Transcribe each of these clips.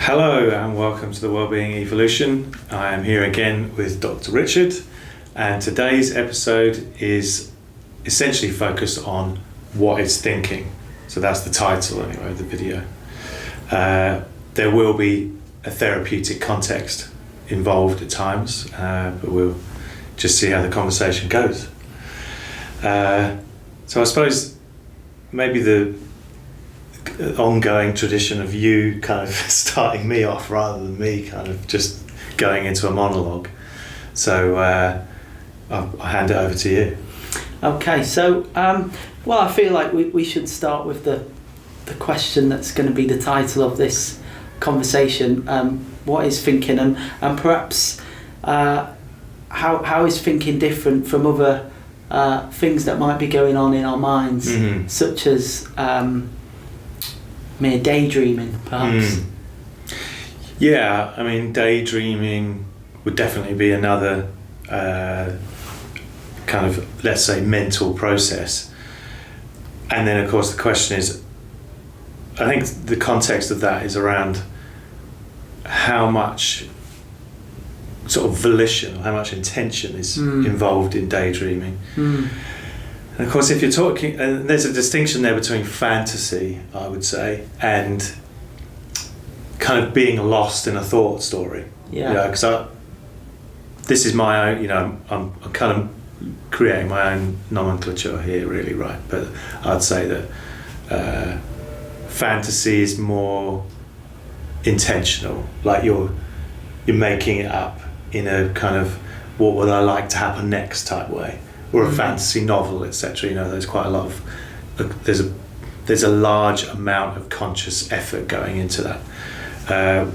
Hello and welcome to the Wellbeing Evolution. I am here again with Dr. Richard, and today's episode is essentially focused on what is thinking. So that's the title anyway of the video. There will be a therapeutic context involved at times, but we'll just see how the conversation goes. So I suppose maybe the ongoing tradition of you kind of starting me off rather than me kind of just going into a monologue. So I'll hand it over to you. Okay, so well, I feel like we should start with the question that's going to be the title of this conversation. What is thinking, and perhaps how is thinking different from other things that might be going on in our minds, such as mere daydreaming, perhaps. Yeah, I mean, daydreaming would definitely be another kind of, let's say, mental process. And then, of course, the question is, I think the context of that is around how much sort of volition, how much intention is involved in daydreaming. And of course, if you're talking, and there's a distinction there between fantasy, I would say, and kind of being lost in a thought story. Yeah. Because this is my own, I'm kind of creating my own nomenclature here, really, right? But I'd say that fantasy is more intentional, like you're making it up in a kind of what would I like to happen next type way. Or a fantasy novel, etc. There's quite a lot of there's a large amount of conscious effort going into that.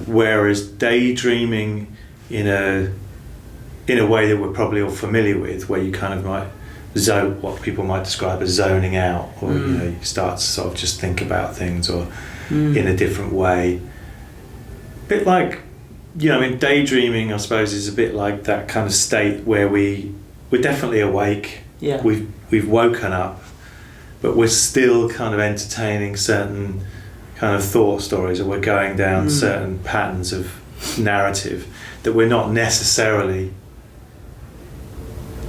Whereas daydreaming in a way that we're probably all familiar with, where you kind of might what people might describe as zoning out, or you start to sort of just think about things, or in a different way. A bit like, daydreaming, I suppose, is a bit like that kind of state where we're definitely awake. Yeah. We've woken up, but we're still kind of entertaining certain kind of thought stories, or we're going down certain patterns of narrative that we're not necessarily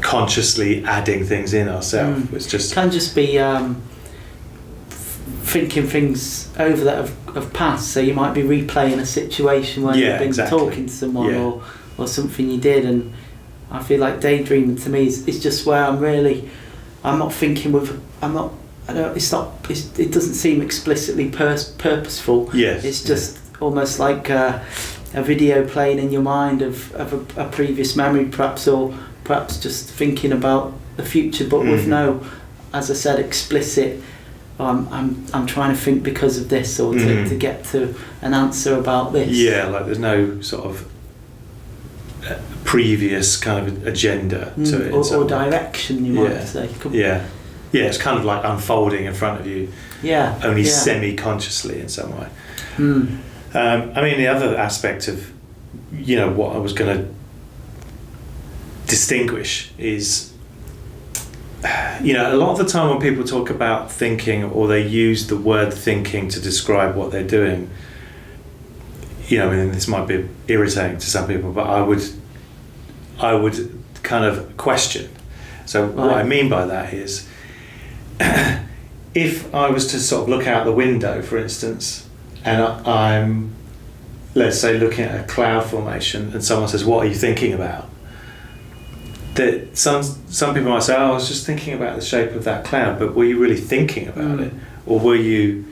consciously adding things in ourselves. It's just can just be thinking things over that have passed. So you might be replaying a situation where you've been talking to someone or something you did, and I feel like daydreaming to me is just where I'm not thinking it doesn't seem explicitly purposeful. Yes. It's just almost like a video playing in your mind of a previous memory, perhaps, or perhaps just thinking about the future, but with no, as I said, explicit, I'm trying to think because of this, or to get to an answer about this. Yeah, like there's no sort of previous kind of agenda to it, or direction, you might say. It's kind of like unfolding in front of you, only semi-consciously in some way. I mean, the other aspect of what I was going to distinguish is a lot of the time when people talk about thinking, or they use the word thinking to describe what they're doing, this might be irritating to some people, but I would kind of question. So what I mean by that is, if I was to sort of look out the window, for instance, and I'm, let's say, looking at a cloud formation, and someone says, "What are you thinking about?" That some people might say, "Oh, I was just thinking about the shape of that cloud," but were you really thinking about it, or were you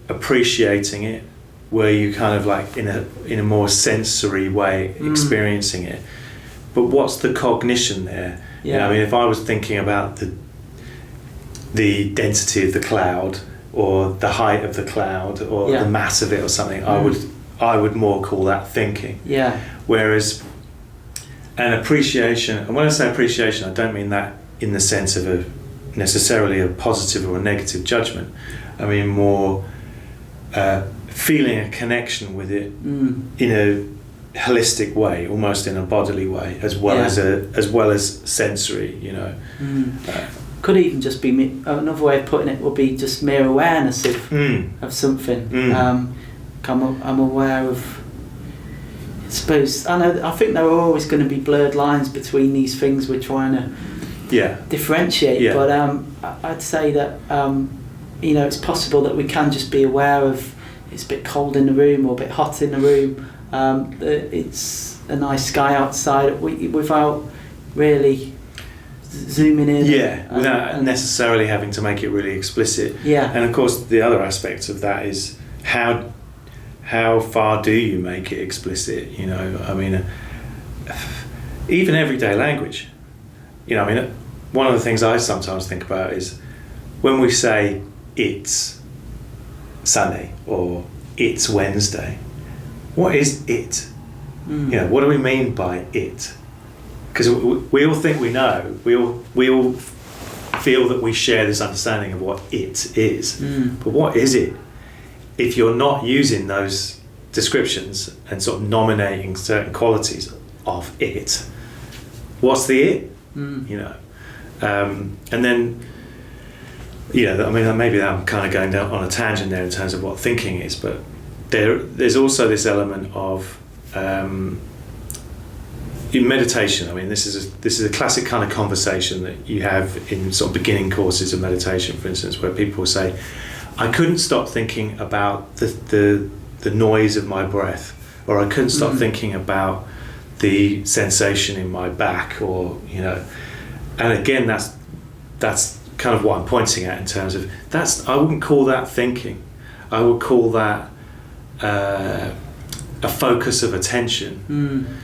appreciating it? Were you kind of like in a more sensory way experiencing it? But what's the cognition there? Yeah. I mean, if I was thinking about the density of the cloud, or the height of the cloud, or the mass of it, or something, I would more call that thinking. Yeah. Whereas an appreciation, and when I say appreciation, I don't mean that in the sense of necessarily a positive or a negative judgment. I mean more feeling a connection with it in a holistic way, almost in a bodily way, as well as sensory. Could even just be another way of putting it would be just mere awareness of something. I'm aware of suppose I think there are always going to be blurred lines between these things we're trying to differentiate. Yeah. But I'd say that it's possible that we can just be aware of it's a bit cold in the room or a bit hot in the room. It's a nice sky outside without really zooming in. Yeah, without necessarily having to make it really explicit. Yeah. And of course, the other aspect of that is how far do you make it explicit? I mean, even everyday language. I mean, one of the things I sometimes think about is when we say it's Sunday or it's Wednesday, what is it? What do we mean by it? Because we all think we know. We all feel that we share this understanding of what it is. But what is it? If you're not using those descriptions and sort of nominating certain qualities of it, what's the it? And then, I mean, maybe I'm kind of going down on a tangent there in terms of what thinking is, but there's also this element of in meditation. I mean, this is a classic kind of conversation that you have in sort of beginning courses of meditation, for instance, where people say, I couldn't stop thinking about the noise of my breath, or I couldn't stop thinking about the sensation in my back, or and again, that's kind of what I'm pointing at in terms of I wouldn't call that thinking. I would call that a focus of attention.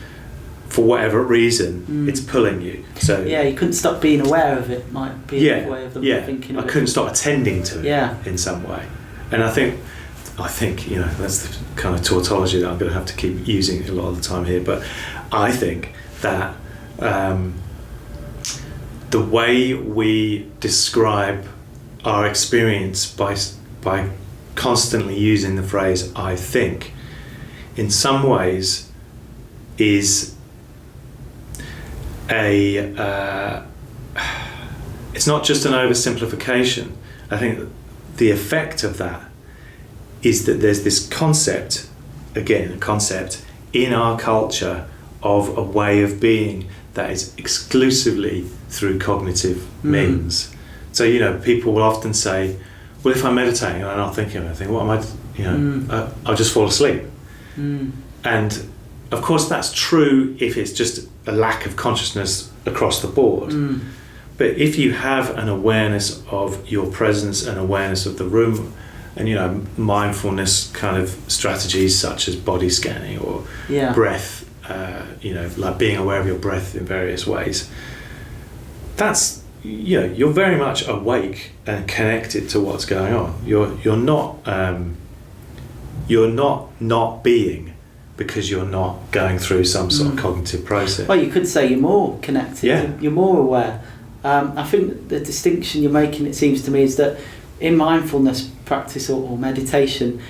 For whatever reason, it's pulling you. So you couldn't stop being aware of it. Might be a way of them thinking. I couldn't stop attending to it in some way. And I think that's the kind of tautology that I'm going to have to keep using a lot of the time here. But I think that the way we describe our experience by constantly using the phrase "I think," in some ways, is it's not just an oversimplification. I think the effect of that is that there's this concept in our culture of a way of being that is exclusively through cognitive means. So people will often say, well, if I'm meditating and I'm not thinking of anything, what am I I'll just fall asleep. And of course that's true if it's just a lack of consciousness across the board. But if you have an awareness of your presence, an awareness of the room, and mindfulness kind of strategies such as body scanning or breath, like being aware of your breath in various ways, that's you're very much awake and connected to what's going on. You're not being, because you're not going through some sort of cognitive process. Well, you could say you're more connected, you're more aware. I think the distinction you're making, it seems to me, is that in mindfulness practice or meditation,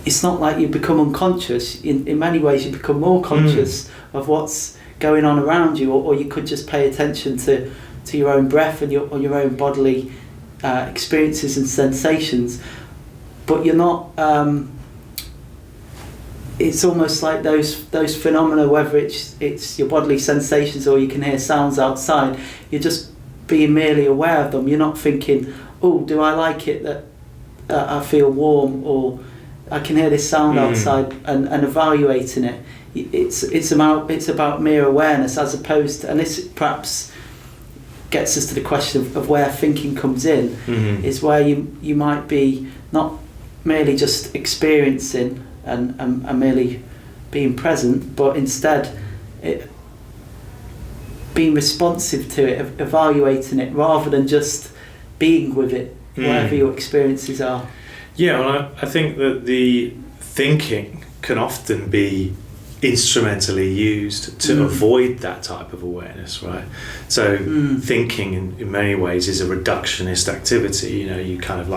it's not like you become unconscious. In many ways, you become more conscious of what's going on around you, or you could just pay attention to your own breath and your own bodily experiences and sensations. But you're not... it's almost like those phenomena, whether it's your bodily sensations or you can hear sounds outside, you're just being merely aware of them. You're not thinking, oh, do I like it that I feel warm, or I can hear this sound outside, and evaluating it. It's about mere awareness, as opposed to, and this perhaps gets us to the question of where thinking comes in, is where you might be not merely just experiencing and merely being present, but instead being responsive to it, evaluating it, rather than just being with it, whatever your experiences are. Yeah, well, I think that the thinking can often be instrumentally used to avoid that type of awareness, right? So thinking in many ways is a reductionist activity. You kind of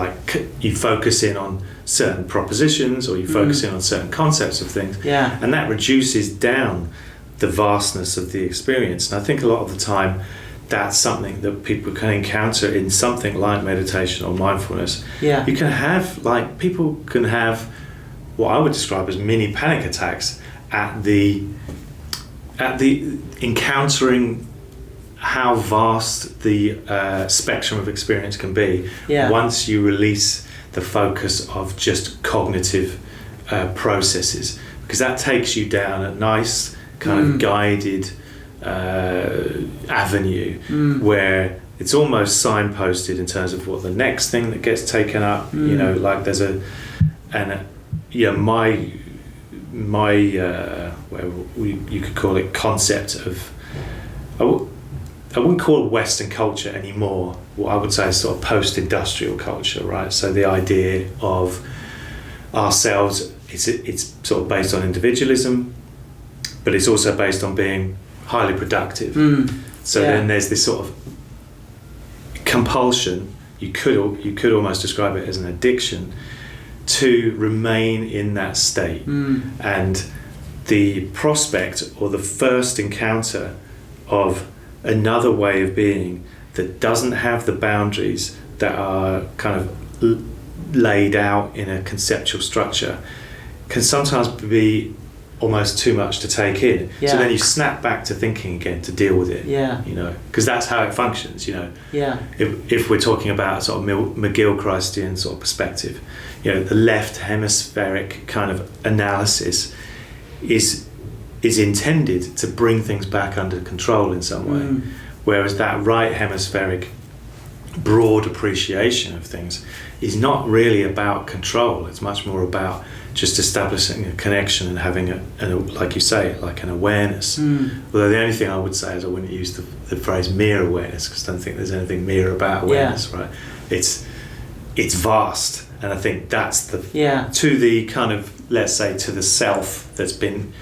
you focus in on certain propositions, or you focus in on certain concepts of things, and that reduces down the vastness of the experience. And I think a lot of the time that's something that people can encounter in something like meditation or mindfulness. You can have, people can have what I would describe as mini panic attacks at the encountering how vast the spectrum of experience can be once you release the focus of just cognitive processes, because that takes you down a nice kind of guided avenue where it's almost signposted in terms of what the next thing that gets taken up, you know, like there's you could call it concept of, I wouldn't call it Western culture anymore. What I would say is sort of post-industrial culture, right? So the idea of ourselves, it's sort of based on individualism, but it's also based on being highly productive. Then there's this sort of compulsion, you could almost describe it as an addiction, to remain in that state. And the prospect or the first encounter of another way of being that doesn't have the boundaries that are kind of laid out in a conceptual structure can sometimes be almost too much to take in. So then you snap back to thinking again to deal with it. You know, because that's how it functions. You know, if we're talking about sort of McGill-Christian sort of perspective, you know, the left hemispheric kind of analysis is intended to bring things back under control in some way, whereas that right hemispheric broad appreciation of things is not really about control. It's much more about just establishing a connection and having a like you say, like an awareness. Although the only thing I would say is I wouldn't use the phrase mere awareness, because I don't think there's anything mere about awareness, right? It's vast, and I think that's the to the kind of, let's say, to the self that's been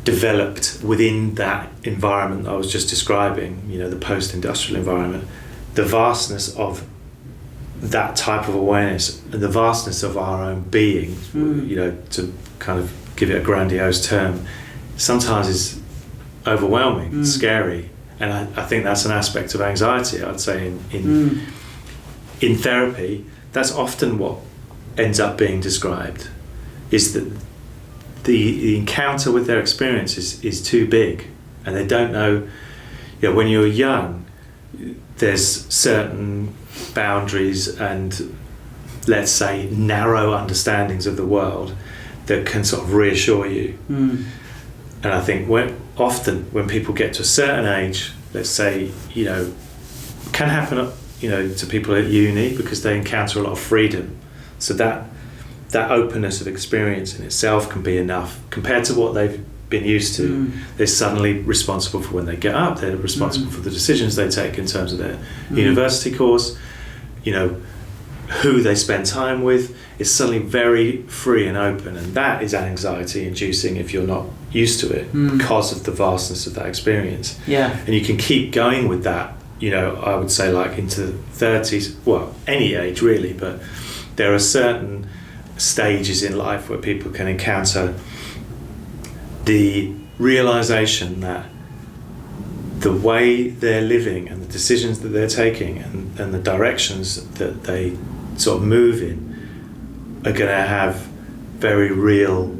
developed within that environment I was just describing, you know, the post-industrial environment, the vastness of that type of awareness and the vastness of our own being, you know, to kind of give it a grandiose term, sometimes is overwhelming, scary, and I think that's an aspect of anxiety. I'd say in therapy, that's often what ends up being described, is that the encounter with their experience is too big, and they don't know. You know, when you're young, there's certain boundaries and, let's say, narrow understandings of the world that can sort of reassure you. And I think when people get to a certain age, let's say, you know, can happen, you know, to people at uni, because they encounter a lot of freedom. So that openness of experience in itself can be enough compared to what they've been used to. They're suddenly responsible for when they get up, they're responsible for the decisions they take in terms of their university course, you know, who they spend time with. It's suddenly very free and open, and that is anxiety inducing if you're not used to it, because of the vastness of that experience. And you can keep going with that, you know, I would say, like into the 30s, well, any age really, but there are certain stages in life where people can encounter the realization that the way they're living and the decisions that they're taking and the directions that they sort of move in are going to have very real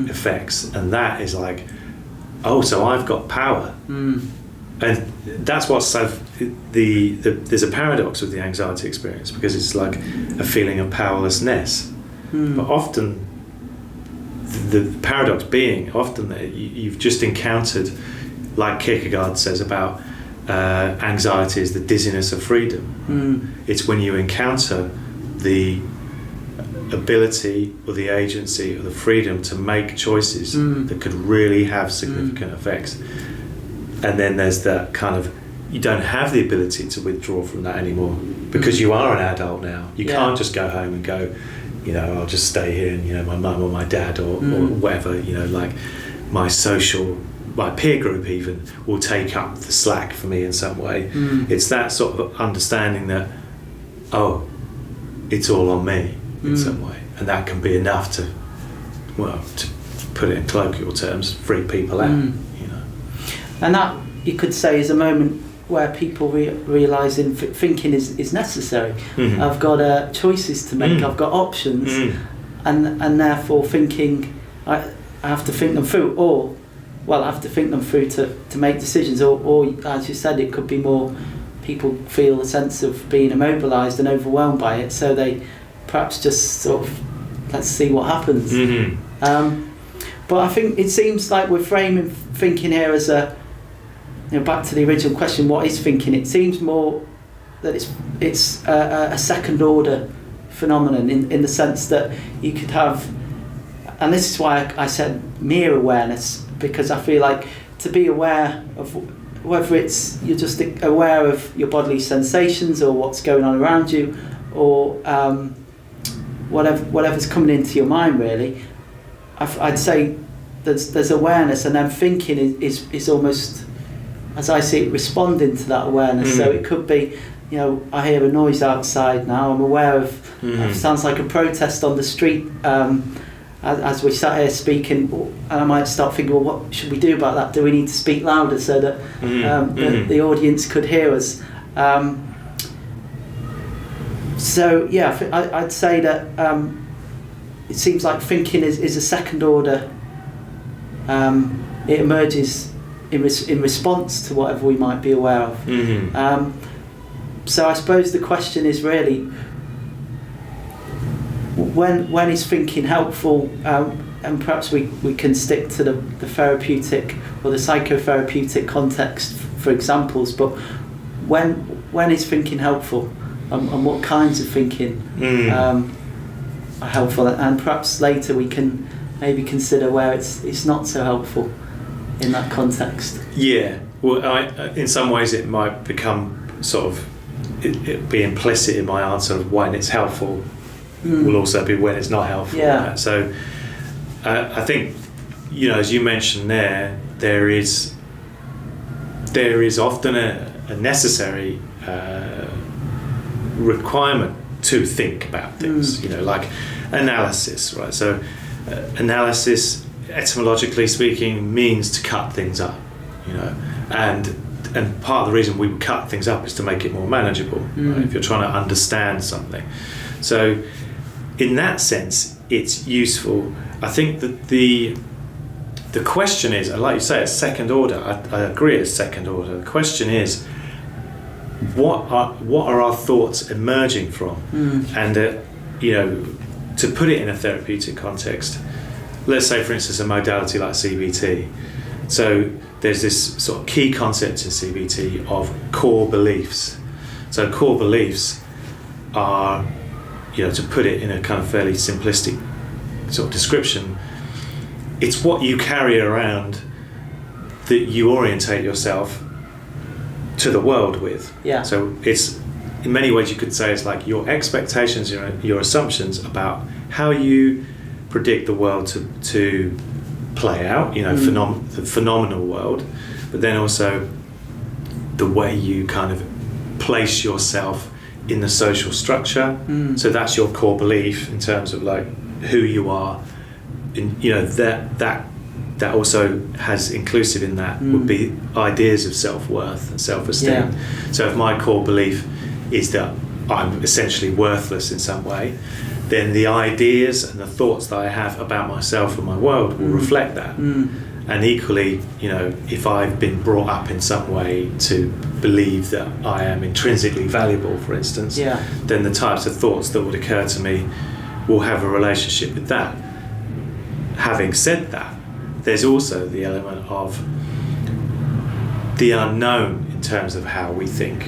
effects, and that is like, oh, so I've got power. And that's what's so there's a paradox with the anxiety experience, because it's like a feeling of powerlessness. But often the paradox being often that you've just encountered, like Kierkegaard says about anxiety is the dizziness of freedom. It's when you encounter the ability or the agency or the freedom to make choices that could really have significant effects. And then there's that kind of, you don't have the ability to withdraw from that anymore, because you are an adult now. You can't just go home and go, you know, I'll just stay here and, you know, my mum or my dad or whatever, you know, like my peer group even will take up the slack for me in some way. It's that sort of understanding that, oh, it's all on me in some way, and that can be enough to put it in colloquial terms, freak people out, you know. And that, you could say, is a moment where people realising thinking is necessary. I've got choices to make, I've got options, and therefore thinking I have to think them through, or well, I have to think them through to make decisions, or as you said, it could be more people feel a sense of being immobilised and overwhelmed by it, so they perhaps just sort of let's see what happens. But I think it seems like we're framing thinking here as back to the original question, what is thinking? It seems more that it's a second order phenomenon in the sense that you could have, and this is why I said mere awareness, because I feel like to be aware of whether it's you're just aware of your bodily sensations or what's going on around you, or whatever's coming into your mind, really. I'd say there's awareness, and then thinking is almost, as I see it, responding to that awareness. So it could be, I hear a noise outside now, I'm aware of, it sounds like a protest on the street, as we sat here speaking, and I might start thinking, well, what should we do about that? Do we need to speak louder so that the audience could hear us? So yeah, I'd say that it seems like thinking is a second order. It emerges in response to whatever we might be aware of. So I suppose the question is really, when is thinking helpful? And perhaps we can stick to the therapeutic or the psychotherapeutic context for examples. But when is thinking helpful, and what kinds of thinking are helpful? And perhaps later we can maybe consider where it's not so helpful in that context. Yeah, well, in some ways it might become sort of it be implicit in my answer of when it's helpful will also be when it's not helpful. Yeah. Right? So I think, as you mentioned there is often a necessary requirement to think about things, like analysis, right? So analysis, etymologically speaking, means to cut things up, and part of the reason we would cut things up is to make it more manageable, right? If you're trying to understand something. So in that sense, it's useful. I think that the question is, and like you say, it's second order. I agree, it's second order. The question is, what are our thoughts emerging from? And to put it in a therapeutic context, let's say, for instance, a modality like CBT. So there's this sort of key concept in CBT of core beliefs. So core beliefs are, to put it in a kind of fairly simplistic sort of description, it's what you carry around that you orientate yourself to the world with. Yeah. So it's, in many ways you could say it's like your expectations, your assumptions about how you predict the world to play out, the phenomenal world, but then also the way you kind of place yourself in the social structure. So that's your core belief in terms of like who you are, and that also has inclusive in that would be ideas of self-worth and self-esteem. Yeah. So if my core belief is that I'm essentially worthless in some way, then the ideas and the thoughts that I have about myself and my world will reflect that. And equally, if I've been brought up in some way to believe that I am intrinsically valuable, for instance, then the types of thoughts that would occur to me will have a relationship with that. Having said that, there's also the element of the unknown in terms of how we think.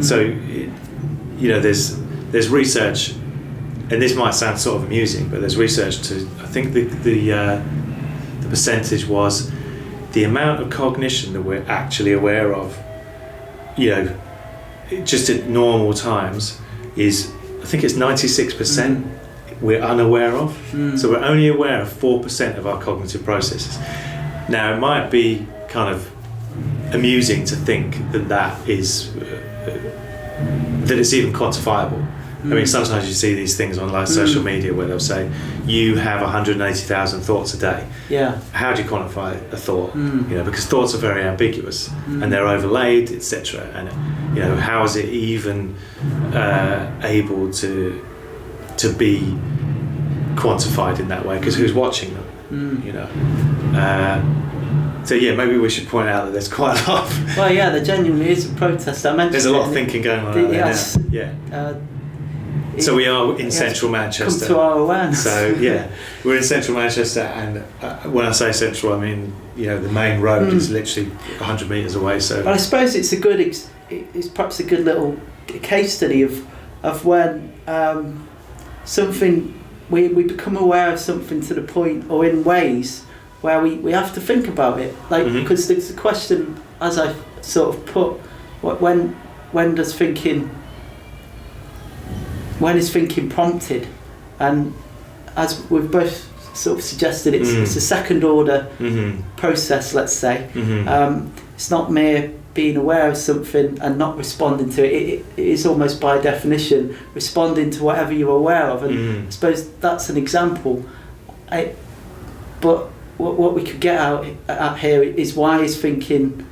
So, there's research, and this might sound sort of amusing, but there's research to, I think the percentage was the amount of cognition that we're actually aware of, just at normal times is, I think it's 96% we're unaware of. So we're only aware of 4% of our cognitive processes. Now it might be kind of amusing to think that is that it's even quantifiable. I mean, sometimes you see these things on like social media where they'll say you have 180,000 thoughts a day. Yeah. How do you quantify a thought? Because thoughts are very ambiguous and they're overlaid, etc. And how is it even able to be quantified in that way, because who's watching them, you know? So yeah, maybe we should point out that there's quite a lot of Well, yeah, there genuinely is a protest. I mentioned there's a lot of thinking going on out there yes. now. Yeah. So we are in central Manchester. Come to our awareness. So yeah, we're in central Manchester, and when I say central, I mean, you know, the main road is literally 100 metres away. So, but I suppose it's a good, it's perhaps a good little case study of when something we become aware of something to the point, or in ways where we have to think about it, like because there's a question, as I sort of put, when does thinking. When is thinking prompted? And as we've both sort of suggested, it's a second order process, let's say. It's not mere being aware of something and not responding to it. It is almost by definition responding to whatever you're aware of. And I suppose that's an example. But what we could get at here is, why is thinking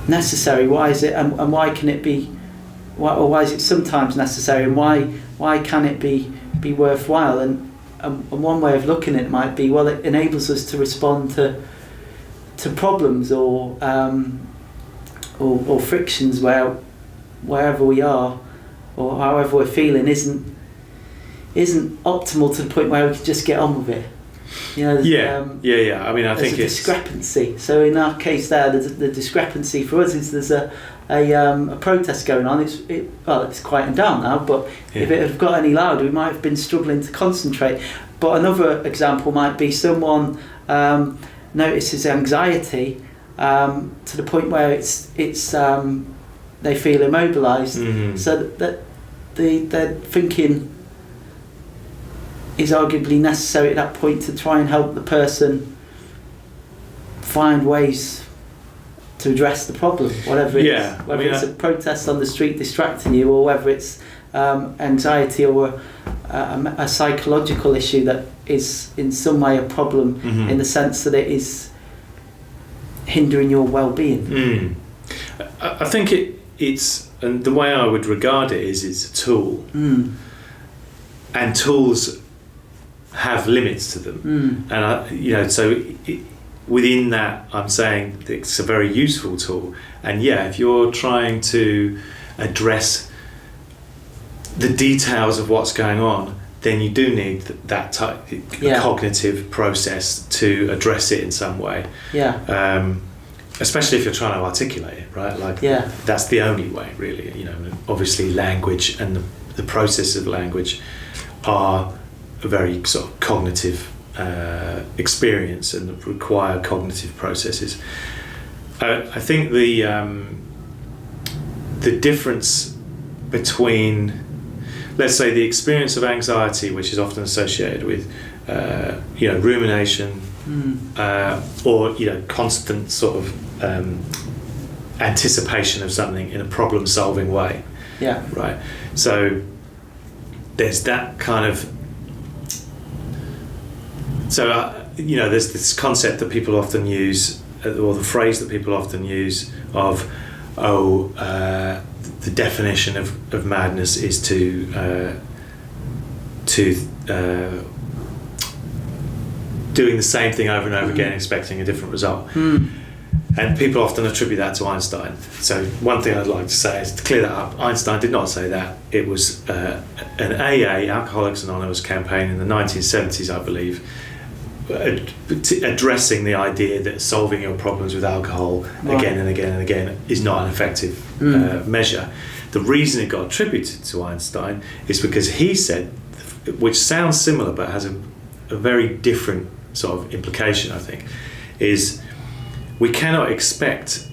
necessary? Why is it, and why can it be? Why is it sometimes necessary, and why can it be worthwhile? And one way of looking at it might be, well, it enables us to respond to problems or frictions wherever we are, or however we're feeling isn't optimal to the point where we can just get on with it. You know, I mean, I think it's a discrepancy. So in our case, the discrepancy for us is there's a protest going on. It's quieting down now, but if it had got any louder, we might have been struggling to concentrate. But another example might be someone notices anxiety to the point where it's they feel immobilised, so that their thinking is arguably necessary at that point to try and help the person find ways to address the problem, whatever it is. Whether it's a protest on the street distracting you, or whether it's anxiety or a psychological issue that is in some way a problem in the sense that it is hindering your well-being. I think it's, and the way I would regard it is, it's a tool, and tools have limits to them, and so within that, I'm saying it's a very useful tool. And if you're trying to address the details of what's going on, then you do need that type cognitive process to address it in some way. Especially if you're trying to articulate it, right? That's the only way, really. You know, obviously language and the process of language are a very sort of cognitive experience and require cognitive processes. I think the difference between, let's say, the experience of anxiety, which is often associated with rumination, or constant sort of anticipation of something in a problem-solving way. Right. So there's that kind of. So there's this concept that people often use, or the phrase that people often use of, the definition of madness is to doing the same thing over and over again, expecting a different result. And people often attribute that to Einstein. So one thing I'd like to say is, to clear that up, Einstein did not say that. It was an AA, Alcoholics Anonymous campaign in the 1970s, I believe, addressing the idea that solving your problems with alcohol again and again and again is not an effective measure. The reason it got attributed to Einstein is because he said, which sounds similar but has a very different sort of implication, I think, is we cannot expect,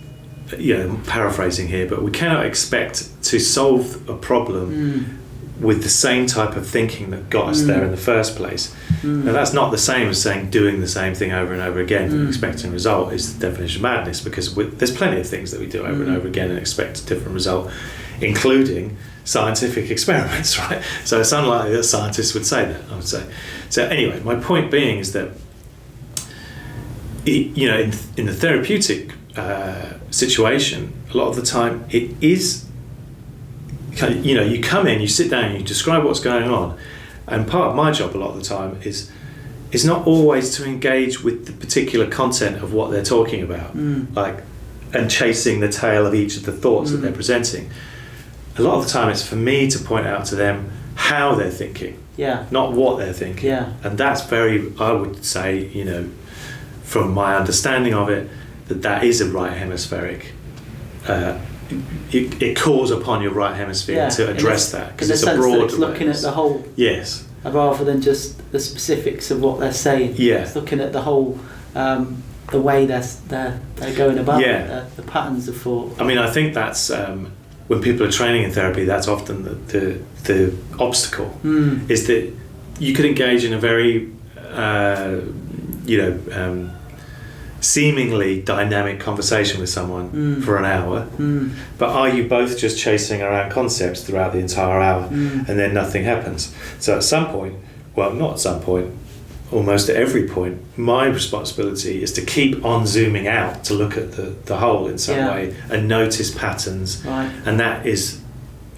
paraphrasing here, but we cannot expect to solve a problem with the same type of thinking that got us there in the first place. Now that's not the same as saying doing the same thing over and over again and expecting a result is the definition of madness, because there's plenty of things that we do over and over again and expect a different result, including scientific experiments, right? So it's unlikely that scientists would say that, I would say. So anyway, my point being is that in the therapeutic situation, a lot of the time it is, you come in, you sit down, you describe what's going on, And part of my job a lot of the time is not always to engage with the particular content of what they're talking about, like, and chasing the tail of each of the thoughts that they're presenting. A lot of the time it's for me to point out to them how they're thinking, not what they're thinking. And that's very, I would say, you know, from my understanding of it, that is a right hemispheric. It calls upon your right hemisphere to address that, because it's a broad. It's looking at the whole. Yes. Rather than just the specifics of what they're saying. It's looking at the whole, the way they're going about it, the patterns of thought. I mean, I think that's when people are training in therapy, that's often the obstacle, is that you could engage in a very seemingly dynamic conversation with someone for an hour, but are you both just chasing around concepts throughout the entire hour, and then nothing happens? So at some point, well, not at some point, almost at every point, my responsibility is to keep on zooming out to look at the whole in some way and notice patterns, and that is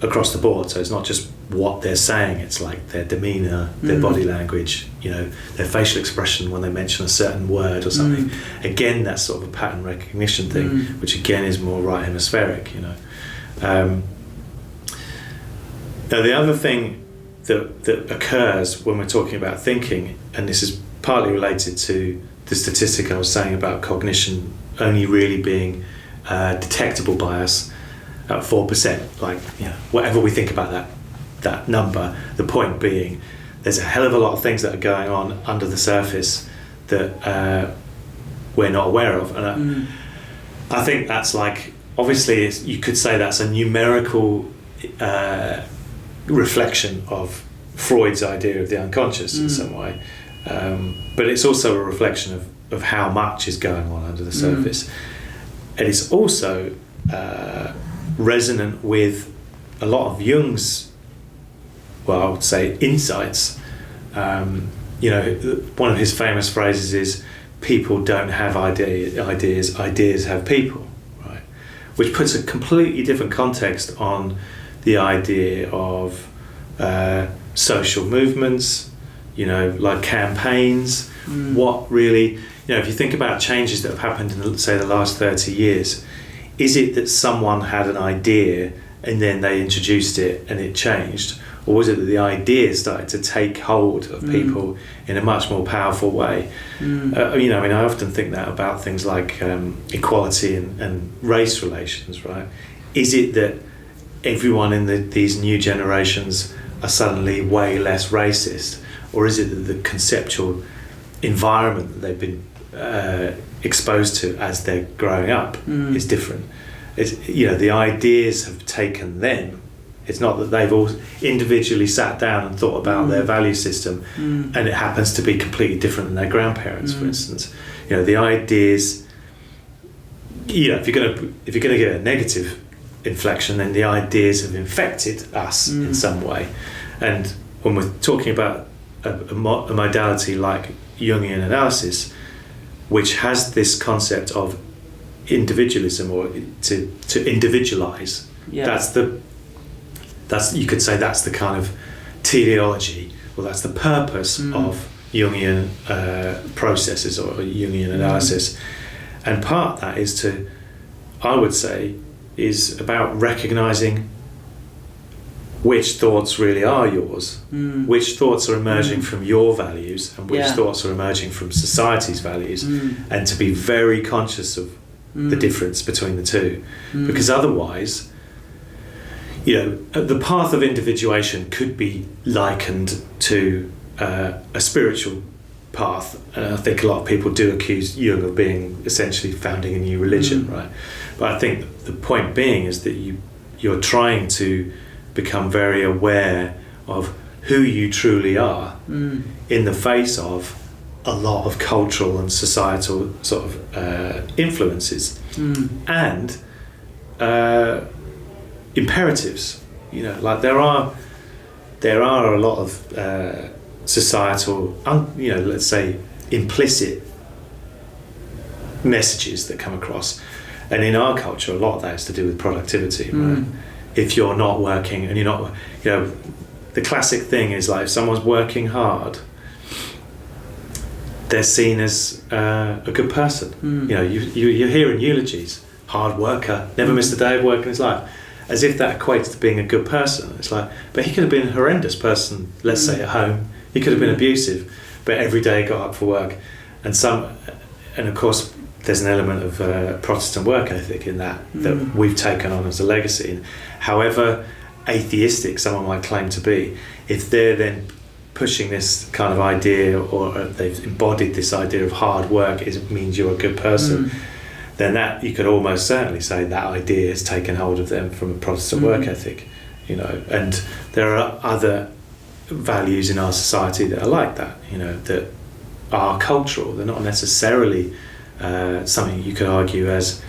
across the board. So it's not just what they're saying, it's like their demeanour, their body language, you know, their facial expression when they mention a certain word or something. Again, that's sort of a pattern recognition thing, which again is more right hemispheric, you know. Now the other thing that occurs when we're talking about thinking, and this is partly related to the statistic I was saying about cognition only really being detectable by us at 4%, like, you know, whatever we think about that number, the point being there's a hell of a lot of things that are going on under the surface that we're not aware of, and I think that's like, obviously you could say that's a numerical reflection of Freud's idea of the unconscious in some way, but it's also a reflection of how much is going on under the surface, and it's also resonant with a lot of Jung's, well, I would say, insights. You know, one of his famous phrases is, people don't have ideas have people, right? Which puts a completely different context on the idea of social movements, you know, like campaigns. What really, you know, if you think about changes that have happened in, say, the last 30 years, is it that someone had an idea and then they introduced it and it changed? Or was it that the idea started to take hold of people in a much more powerful way? You know, I mean, I often think that about things like equality and race relations, right? Is it that everyone in these new generations are suddenly way less racist? Or is it that the conceptual environment that they've been exposed to as they're growing up is different? It's, you know, the ideas have taken them. It's not that they've all individually sat down and thought about their value system, and it happens to be completely different than their grandparents, for instance. You know, the ideas. You know, if you're going to get a negative inflection, then the ideas have infected us in some way. And when we're talking about a modality like Jungian analysis, which has this concept of individualism, or to individualize, that's you could say that's the kind of teleology, or that's the purpose of Jungian processes or Jungian analysis. And part of that is to, I would say, is about recognizing which thoughts really are yours, which thoughts are emerging from your values, and which thoughts are emerging from society's values, and to be very conscious of the difference between the two, because otherwise, you know, the path of individuation could be likened to a spiritual path, and I think a lot of people do accuse Jung of being essentially founding a new religion, right? But I think the point being is that you're trying to become very aware of who you truly are in the face of a lot of cultural and societal sort of influences and imperatives. You know, like there are a lot of societal, you know, let's say implicit messages that come across, and in our culture a lot of that is to do with productivity, right? If you're not working and you're not, you know, the classic thing is like if someone's working hard, they're seen as a good person. You know, you're hearing eulogies, hard worker, never missed a day of work in his life, as if that equates to being a good person. It's like, but he could have been a horrendous person, let's say at home. He could have been abusive, but every day got up for work. And of course, there's an element of Protestant work ethic in that we've taken on as a legacy. However atheistic someone might claim to be, if they're then pushing this kind of idea, or they've embodied this idea of hard work means you're a good person, then that you could almost certainly say that idea has taken hold of them from a Protestant work ethic, you know. And there are other values in our society that are like that, you know, that are cultural. They're not necessarily something you could argue as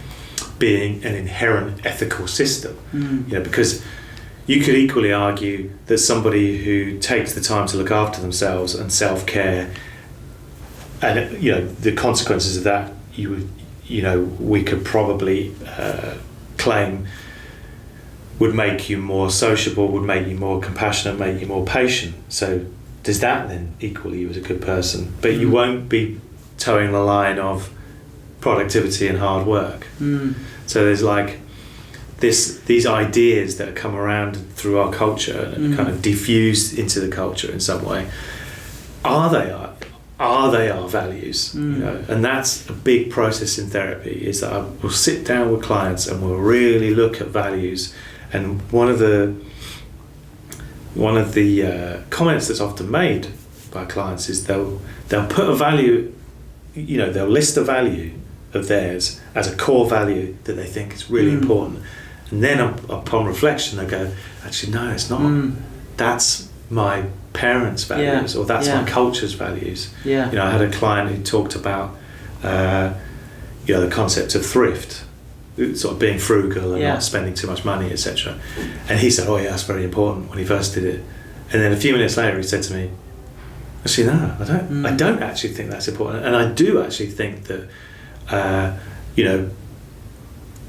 being an inherent ethical system, you know, because you could equally argue that somebody who takes the time to look after themselves and self-care, and you know the consequences of that, we could probably claim would make you more sociable, would make you more compassionate, make you more patient. So does that then equal you as a good person? But you won't be towing the line of productivity and hard work. So there's like these ideas that come around through our culture and kind of diffused into the culture in some way. Are they our values? You know, and that's a big process in therapy. Is that we'll sit down with clients and we'll really look at values. And one of the comments that's often made by clients is they'll put a value, you know, they'll list a value of theirs as a core value that they think is really important. And then upon reflection, they go, actually, no, it's not. That's my parents' values, or that's my culture's values. You know, I had a client who talked about, the concept of thrift, sort of being frugal and not spending too much money, etc. And he said, oh yeah, that's very important when he first did it. And then a few minutes later, he said to me, actually, no, I don't actually think that's important. And I do actually think that,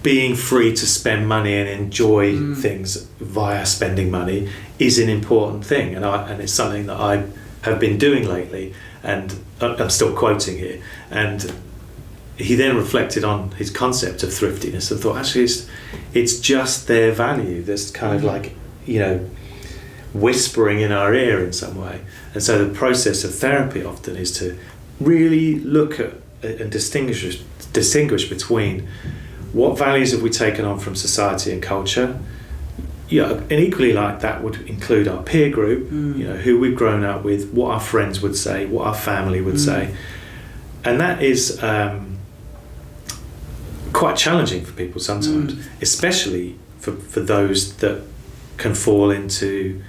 being free to spend money and enjoy things via spending money is an important thing, and it's something that I have been doing lately, and I'm still quoting here. And he then reflected on his concept of thriftiness and thought, actually, it's just their value that's kind of like, you know, whispering in our ear in some way. And so the process of therapy often is to really look at and distinguish between what values have we taken on from society and culture. And equally like that would include our peer group, you know, who we've grown up with, what our friends would say, what our family would say. And that is quite challenging for people sometimes, especially for those that can fall into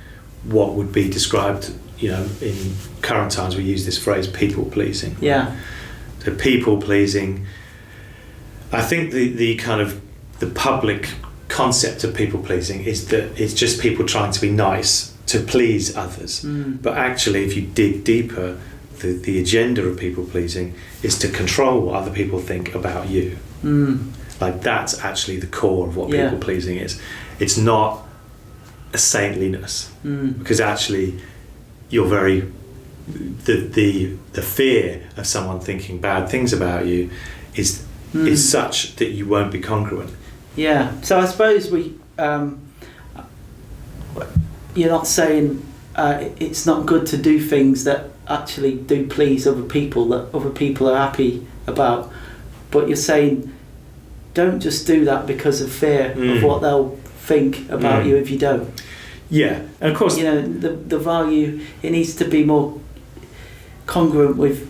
what would be described, you know, in current times we use this phrase people pleasing. So people pleasing, I think the kind of the public concept of people pleasing is that it's just people trying to be nice to please others. But actually, if you dig deeper, the agenda of people pleasing is to control what other people think about you. Like that's actually the core of what people pleasing is. It's not a saintliness, because actually you're very the fear of someone thinking bad things about you is such that you won't be congruent. So I suppose you're not saying it's not good to do things that actually do please other people, that other people are happy about, but you're saying don't just do that because of fear of what they'll think about you if you don't. And of course, you know, the value, it needs to be more congruent with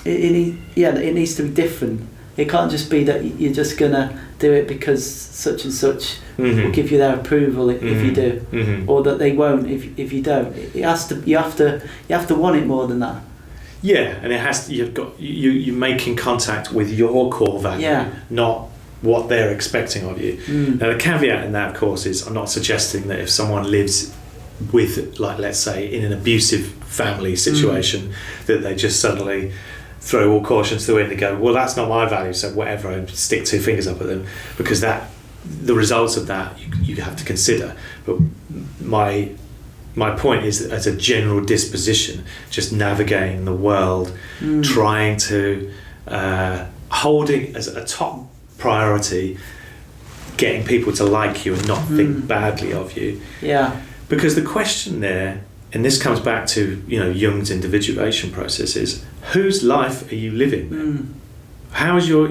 it needs to be different. It can't just be that you're just gonna do it because such and such will give you their approval if you do, or that they won't if you don't. It has to. You have to want it more than that. And it has to. You're making contact with your core value, not what they're expecting of you. Now the caveat in that, of course, is I'm not suggesting that if someone lives with, like, let's say, in an abusive family situation, that they just suddenly throw all caution to the wind and go, well, that's not my value, so whatever, and stick two fingers up at them, because that the results of that you have to consider. But my point is that as a general disposition, just navigating the world, trying to holding as a top priority, getting people to like you and not think badly of you. Yeah. Because the question there, and this comes back to Jung's individuation process, is whose life are you living? How is your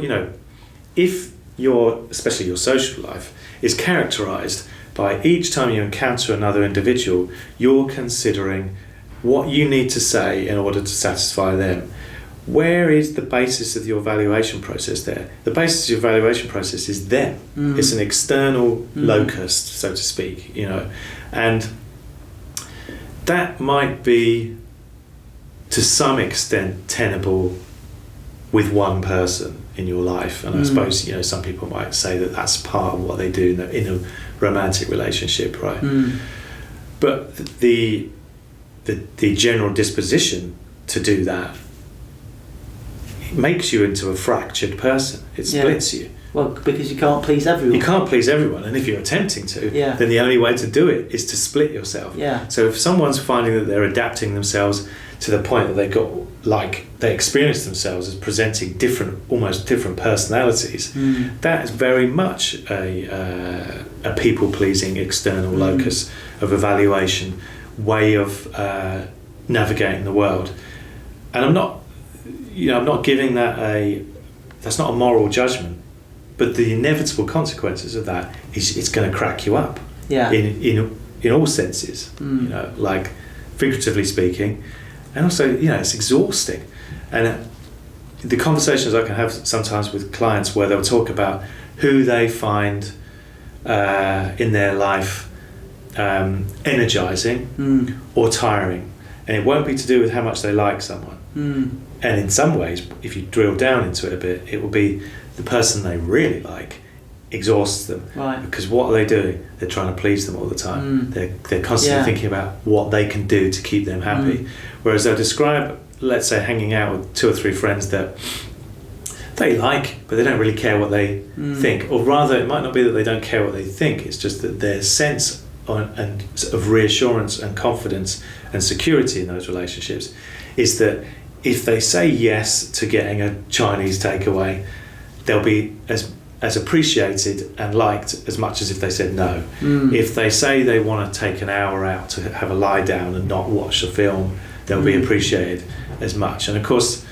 if especially your social life is characterized by each time you encounter another individual, you're considering what you need to say in order to satisfy them. Where is the basis of your evaluation process there? The basis of your evaluation process is them. It's an external locus, so to speak, and that might be to some extent tenable with one person in your life, and I suppose some people might say that that's part of what they do in a romantic relationship, right? But the general disposition to do that, it makes you into a fractured person. It splits you. Well, because you can't please everyone. You can't please everyone, and if you're attempting to, then the only way to do it is to split yourself. So if someone's finding that they're adapting themselves to the point that they experience themselves as presenting almost different personalities, that is very much a people-pleasing external locus of evaluation, way of navigating the world. And I'm not giving that's not a moral judgment, but the inevitable consequences of that is it's going to crack you up in all senses, like figuratively speaking, and also it's exhausting. And the conversations I can have sometimes with clients where they'll talk about who they find in their life energizing or tiring, and it won't be to do with how much they like someone. And in some ways, if you drill down into it a bit, it will be the person they really like exhausts them. Right. Because what are they doing? They're trying to please them all the time. They're constantly thinking about what they can do to keep them happy. Whereas they'll describe, let's say, hanging out with 2 or 3 friends that they like, but they don't really care what they think. Or rather, it might not be that they don't care what they think, it's just that their sense of reassurance and confidence and security in those relationships is that if they say yes to getting a Chinese takeaway, they'll be as appreciated and liked as much as if they said no. If they say they want to take an hour out to have a lie down and not watch a film, they'll be appreciated as much. And of course,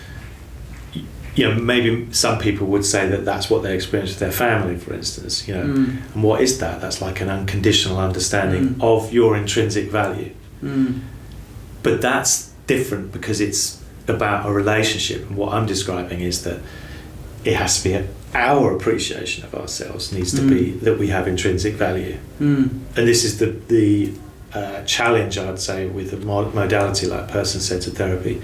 maybe some people would say that that's what they experience with their family, for instance, and what is that? That's like an unconditional understanding of your intrinsic value. But that's different because it's about a relationship, and what I'm describing is that it has to be our appreciation of ourselves needs to be that we have intrinsic value. And this is the challenge, I'd say, with a modality like person-centered therapy,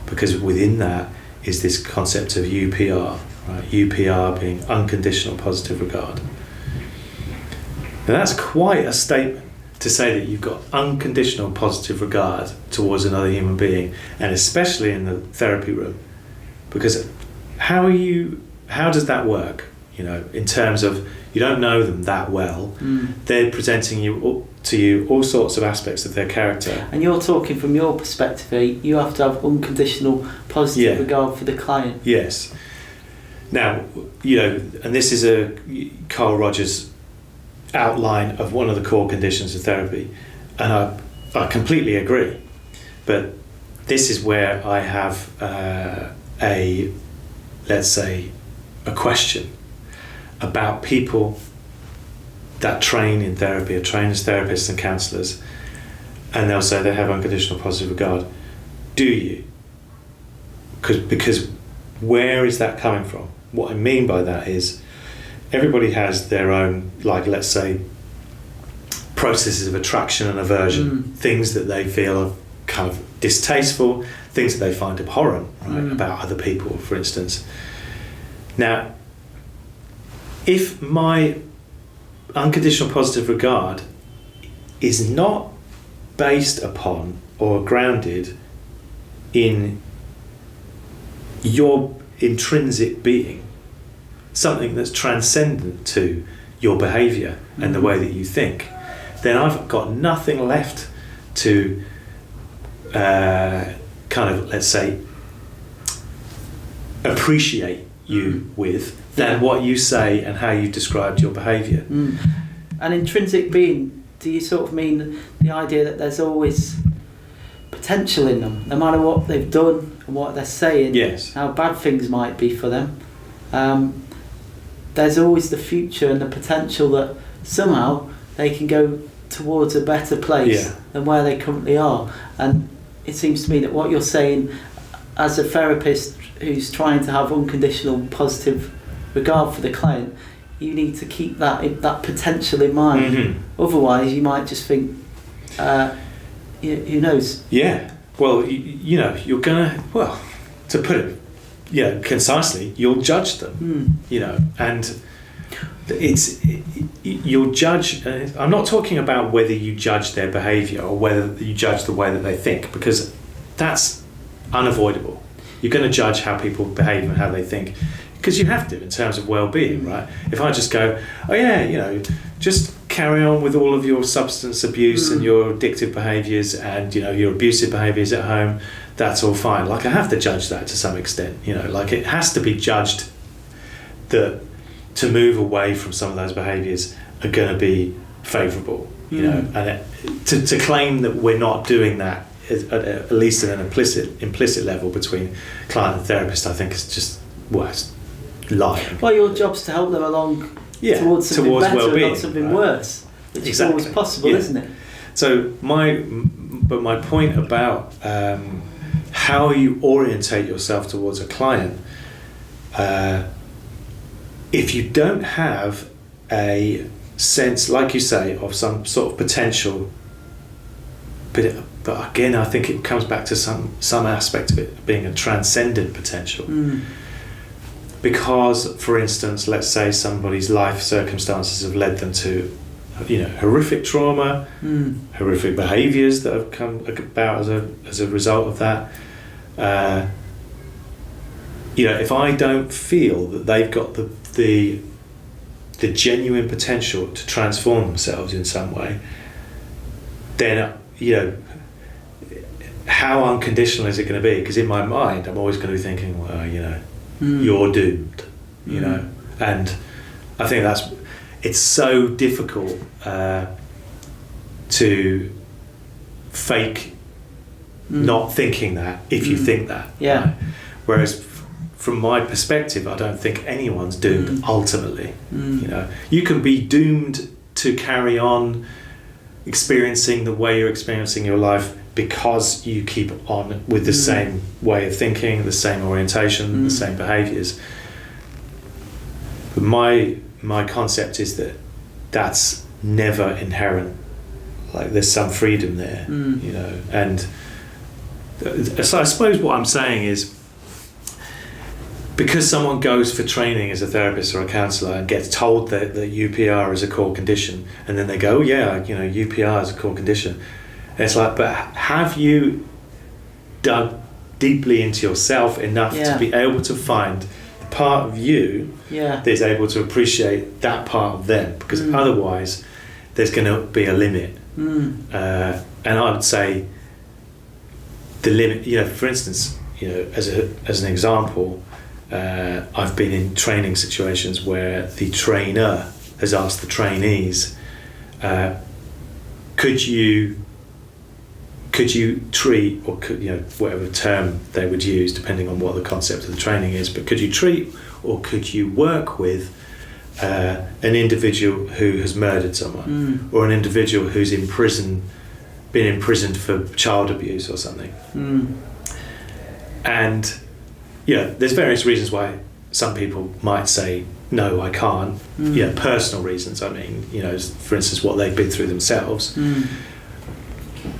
because within that is this concept of UPR, right? UPR being unconditional positive regard. Now that's quite a statement to say that you've got unconditional positive regard towards another human being, and especially in the therapy room, because how does that work? In terms of you don't know them that well, they're presenting to you all sorts of aspects of their character. And you're talking from your perspective, you have to have unconditional positive regard for the client. Yes. Now, and this is a Carl Rogers outline of one of the core conditions of therapy, and I completely agree. But this is where I have let's say, a question about people that train in therapy, or train as therapists and counsellors, and they'll say they have unconditional positive regard. Do you? Because where is that coming from? What I mean by that is everybody has their own, let's say, processes of attraction and aversion, things that they feel are kind of distasteful, things that they find abhorrent, right, about other people, for instance. Now, if my unconditional positive regard is not based upon or grounded in your intrinsic being, something that's transcendent to your behaviour and the way that you think, then I've got nothing left to kind of, let's say, appreciate you with than what you say and how you described your behaviour. And intrinsic being, do you sort of mean the idea that there's always potential in them, no matter what they've done and what they're saying, Yes. how bad things might be for them? There's always the future and the potential that somehow they can go towards a better place than where they currently are. And it seems to me that what you're saying as a therapist who's trying to have unconditional positive regard for the client, you need to keep that potential in mind. Otherwise you might just think, who knows? Yeah. Well, you're gonna, well, to put it concisely, you'll judge them, and you'll judge. I'm not talking about whether you judge their behaviour or whether you judge the way that they think, because that's unavoidable. You're going to judge how people behave and how they think, because you have to in terms of well-being, right? If I just go, just carry on with all of your substance abuse and your addictive behaviours and your abusive behaviours at home, that's all fine. Like, I have to judge that to some extent, like it has to be judged that to move away from some of those behaviours are going to be favourable, and to claim that we're not doing that at least at an implicit level between client and therapist, I think is just it's lying. Well, your job's to help them along towards something better well-being, and not something worse, which is always possible, isn't it? So my point about how you orientate yourself towards a client, if you don't have a sense, like you say, of some sort of potential, but again, I think it comes back to some aspect of it being a transcendent potential. Because, for instance, let's say somebody's life circumstances have led them to, horrific trauma, horrific behaviours that have come about as a result of that. If I don't feel that they've got the genuine potential to transform themselves in some way, then how unconditional is it going to be? Because in my mind, I'm always going to be thinking, well, you're doomed, and I think it's so difficult to fake not thinking that if you think that. Right? Whereas from my perspective, I don't think anyone's doomed ultimately. You can be doomed to carry on experiencing the way you're experiencing your life because you keep on with the same way of thinking, the same orientation, the same behaviours. But my concept is that that's never inherent. Like, there's some freedom there, and so I suppose what I'm saying is, because someone goes for training as a therapist or a counsellor and gets told that UPR is a core condition, and then they go, UPR is a core condition. And it's like, but have you dug deeply into yourself enough to be able to find the part of you that is able to appreciate that part of them? Because otherwise there's going to be a limit. And I would say the limit, for instance, as an example, I've been in training situations where the trainer has asked the trainees, could you treat, or whatever term they would use depending on what the concept of the training is, but could you treat or could you work with an individual who has murdered someone, or an individual who's been imprisoned for child abuse or something? And there's various reasons why some people might say no, I can't. Personal reasons. I mean, for instance, what they've been through themselves.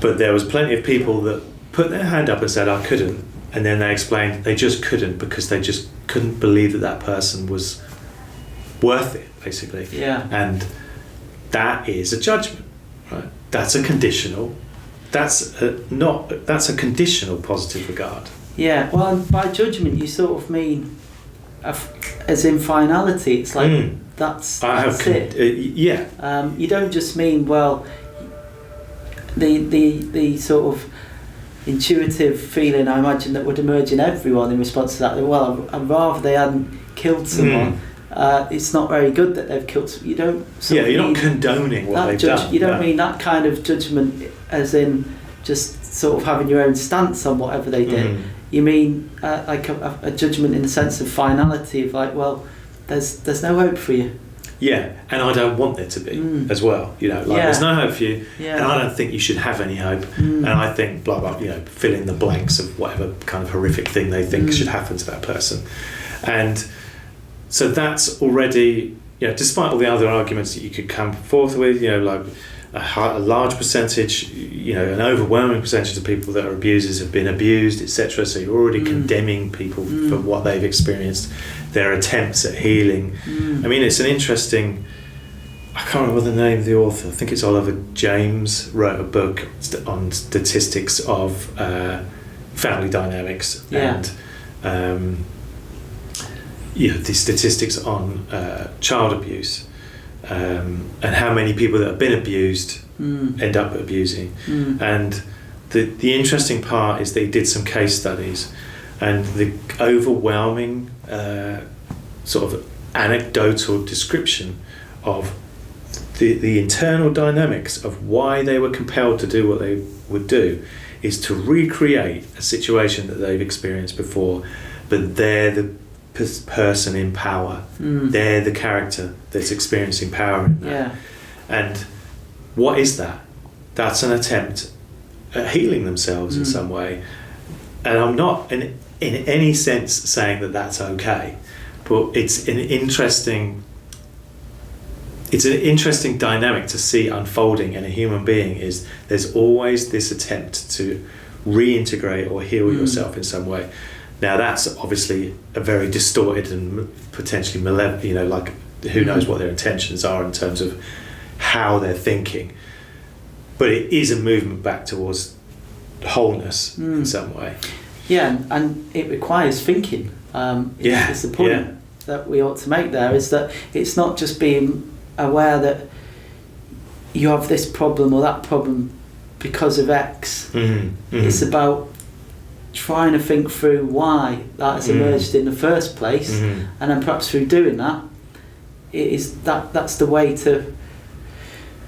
But there was plenty of people that put their hand up and said I couldn't, and then they explained they just couldn't because they just couldn't believe that person was worth it, basically. And that is a judgment, right? That's a conditional. That's a conditional positive regard. Yeah, well, by judgment you sort of mean as in finality. It's like that's it. You don't just mean, well, the sort of intuitive feeling I imagine that would emerge in everyone in response to that. Well, I'd rather they hadn't killed someone. It's not very good that they've killed. You don't. You're not condoning what they've done. You don't mean that kind of judgment, as in just sort of having your own stance on whatever they did. You mean like a judgment in the sense of finality, of like, well, there's no hope for you. Yeah, and I don't want there to be as well. There's no hope for you, and I don't think you should have any hope. And I think blah blah. Fill in the blanks of whatever kind of horrific thing they think should happen to that person, and so that's already, despite all the other arguments that you could come forth with, like a large percentage, an overwhelming percentage of people that are abusers have been abused, etc. So you're already condemning people for what they've experienced, their attempts at healing. I mean, it's an interesting, I can't remember the name of the author, I think it's Oliver James, wrote a book on statistics of family dynamics and the statistics on child abuse. And how many people that have been abused end up abusing. And the interesting part is that he did some case studies, and the overwhelming sort of anecdotal description of the internal dynamics of why they were compelled to do what they would do is to recreate a situation that they've experienced before, but they're the person in power. They're the character that's experiencing power in that. And what is that? That's an attempt at healing themselves in some way. And I'm not in any sense saying that that's okay, but it's an interesting dynamic to see unfolding in a human being. Is there's always this attempt to reintegrate or heal yourself in some way. Now that's obviously a very distorted and potentially malevolent, like who knows what their intentions are in terms of how they're thinking. But it is a movement back towards wholeness in some way. Yeah, and it requires thinking. It's the point that we ought to make there, is that it's not just being aware that you have this problem or that problem because of X. It's about trying to think through why that has emerged in the first place, and then perhaps through doing that, that's the way to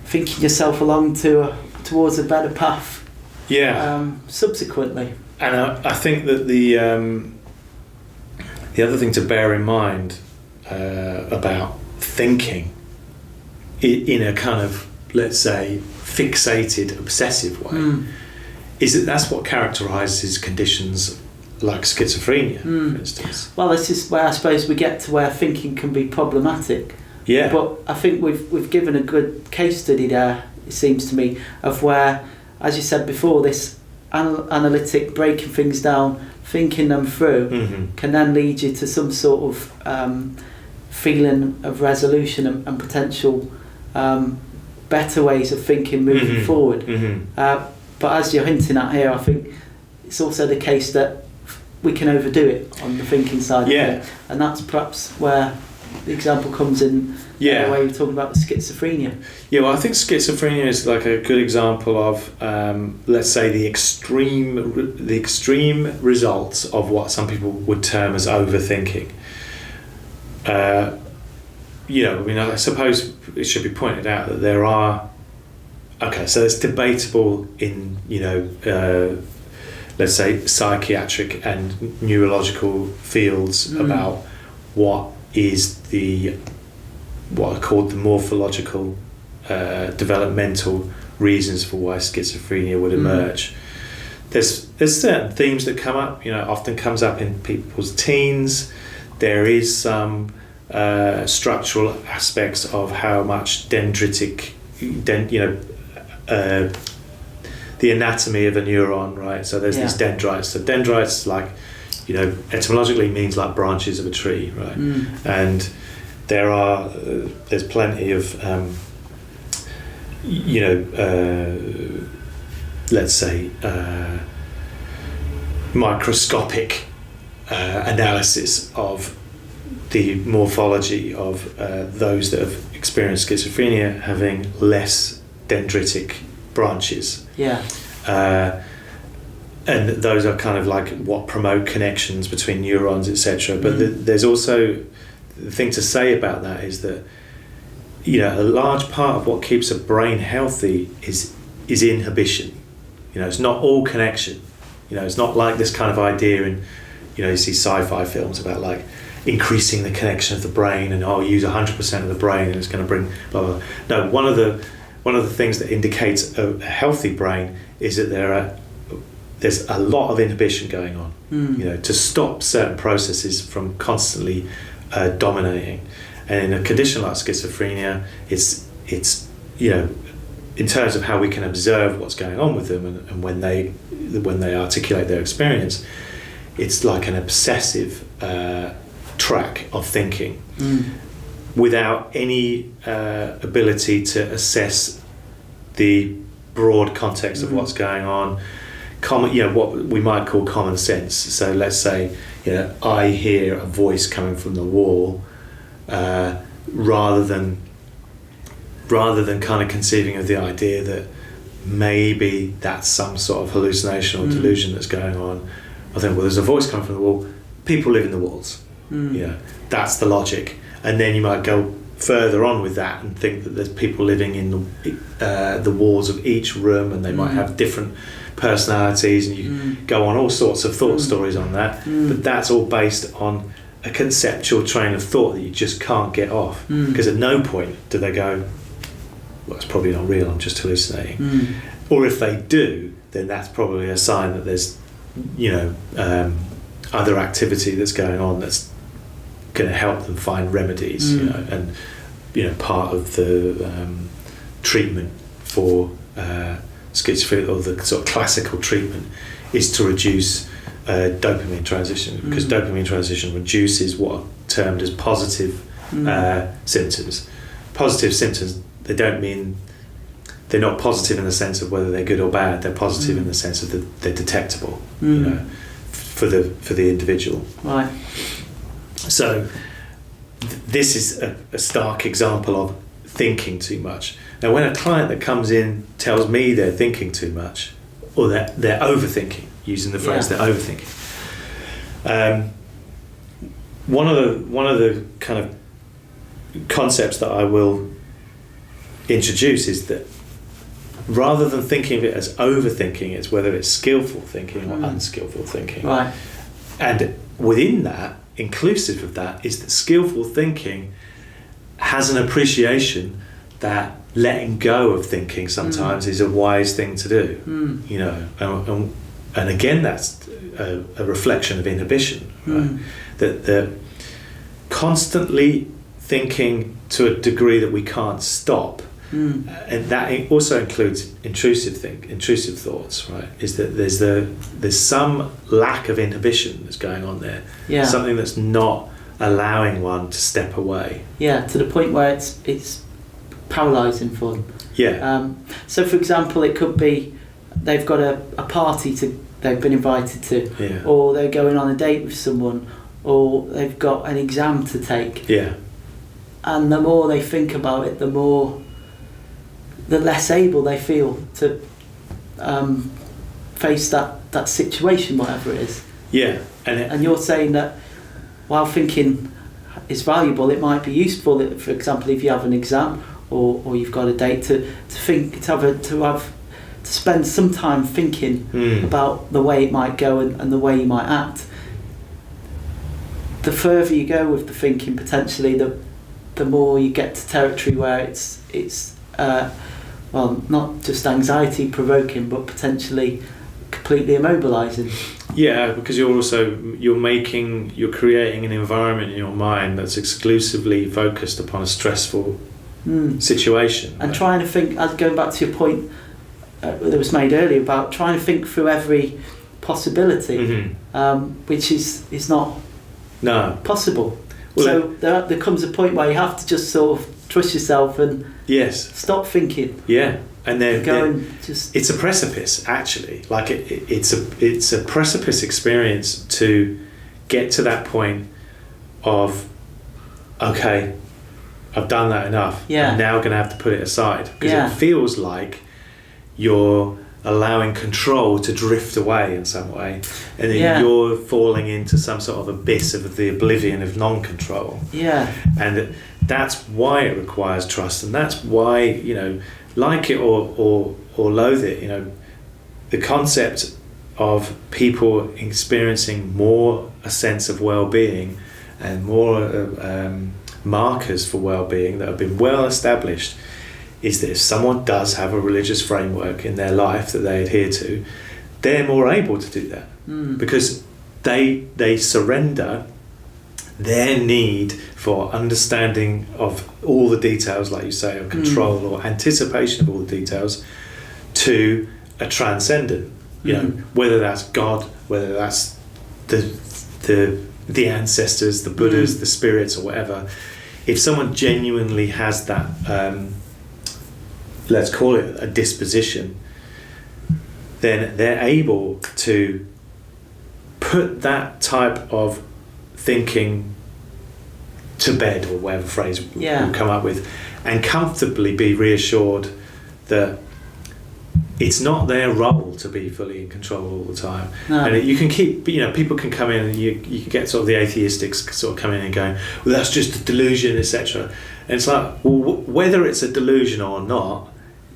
thinking yourself along towards a better path. Subsequently, and I think that the other thing to bear in mind about thinking in a kind of, let's say, fixated, obsessive way. Is that that's what characterises conditions like schizophrenia, for instance. Well, this is where I suppose we get to where thinking can be problematic. But I think we've given a good case study there, it seems to me, of where, as you said before, this analytic breaking things down, thinking them through, can then lead you to some sort of feeling of resolution and potential better ways of thinking moving forward. But as you're hinting at here, I think it's also the case that we can overdo it on the thinking side of it. And that's perhaps where the example comes in, the way you're talking about the schizophrenia. Well, I think schizophrenia is like a good example of, let's say, the extreme results of what some people would term as overthinking. I suppose it should be pointed out that there are. Okay, so it's debatable in, let's say, psychiatric and neurological fields about what are called the morphological, developmental reasons for why schizophrenia would emerge. There's certain themes that come up, often comes up in people's teens. There is some structural aspects of how much dendritic, the anatomy of a neuron, right? So there's these dendrites. So dendrites, like, etymologically means like branches of a tree, right? And there's plenty of, let's say, microscopic analysis of the morphology of those that have experienced schizophrenia having less dendritic branches. Yeah. And those are kind of like what promote connections between neurons, etc. But there's also the thing to say about that is that, you know, a large part of what keeps a brain healthy is inhibition. You know, it's not all connection. You know, it's not like this kind of idea in, you know, you see sci-fi films about like increasing the connection of the brain and use 100% of the brain and it's going to bring blah blah. No, one of the things that indicates a healthy brain is that there's a lot of inhibition going on. You know, to stop certain processes from constantly dominating. And in a condition like schizophrenia, it's you know, in terms of how we can observe what's going on with them and when they articulate their experience, it's like an obsessive track of thinking without any ability to assess the broad context of what's going on. You know, what we might call common sense. So let's say, you know, I hear a voice coming from the wall, rather than kind of conceiving of the idea that maybe that's some sort of hallucination or delusion that's going on. I think, well, there's a voice coming from the wall. People live in the walls. You know, that's the logic. And then you might go further on with that and think that there's people living in the walls of each room, and they might have different personalities, and you go on all sorts of thought stories on that. But that's all based on a conceptual train of thought that you just can't get off, because at no point do they go, well, it's probably not real, I'm just hallucinating. Or if they do, then that's probably a sign that there's, you know, other activity that's going on that's going to help them find remedies. You know, and you know, part of the treatment for schizophrenia, or the sort of classical treatment, is to reduce dopamine transition, because dopamine transition reduces what are termed as positive symptoms. Positive symptoms, they don't mean, they're not positive in the sense of whether they're good or bad. They're positive in the sense of that they're detectable, you know, for the individual. Right. So this is a stark example of thinking too much. Now, when a client that comes in tells me they're thinking too much, or that they're overthinking, using the phrase they're overthinking, one of the kind of concepts that I will introduce is that rather than thinking of it as overthinking, it's whether it's skillful thinking or unskillful thinking. Right. And within that, inclusive of that, is that skillful thinking has an appreciation that letting go of thinking sometimes is a wise thing to do. You know, and again, that's a reflection of inhibition, right? That constantly thinking to a degree that we can't stop, and that also includes intrusive thoughts, right? Is that there's some lack of inhibition that's going on there, something that's not allowing one to step away. Yeah, to the point where it's paralysing for them. Yeah. So, for example, it could be they've got a party they've been invited to, or they're going on a date with someone, or they've got an exam to take. Yeah. And the more they think about it, the less able they feel to face that situation, whatever it is. Yeah. And you're saying that while thinking is valuable, it might be useful, for example, if you have an exam or you've got a date, to think, to spend some time thinking about the way it might go and the way you might act. The further you go with the thinking, potentially, the more you get to territory where it's well, not just anxiety provoking, but potentially completely immobilizing. Yeah, because you're creating an environment in your mind that's exclusively focused upon a stressful situation. And trying to think, going back to your point that was made earlier about trying to think through every possibility, which is not possible. Well, so there comes a point where you have to just sort of trust yourself and stop thinking. Yeah. And then just, it's a precipice, actually. Like it's a precipice experience to get to that point of okay, I've done that enough. Yeah. I'm now going to have to put it aside, because Yeah. it feels like you're allowing control to drift away in some way, and then Yeah. you're falling into some sort of abyss of the oblivion of non-control. Yeah. And that's why it requires trust, and that's why, you know, like it or loathe it, you know, the concept of people experiencing more a sense of well-being and more markers for well-being that have been well established is that if someone does have a religious framework in their life that they adhere to, they're more able to do that, because they surrender their need for understanding of all the details, like you say, of control or anticipation of all the details, to a transcendent. You know, whether that's God, whether that's the ancestors, the Buddhas, the spirits, or whatever. If someone genuinely has that, let's call it a disposition, then they're able to put that type of thinking to bed, or whatever phrase we'll come up with, and comfortably be reassured that it's not their role to be fully in control all the time. No. And you can keep, you know, people can come in and you can get sort of the atheistics sort of coming in and going, well, that's just a delusion, etc. And it's like, well, whether it's a delusion or not,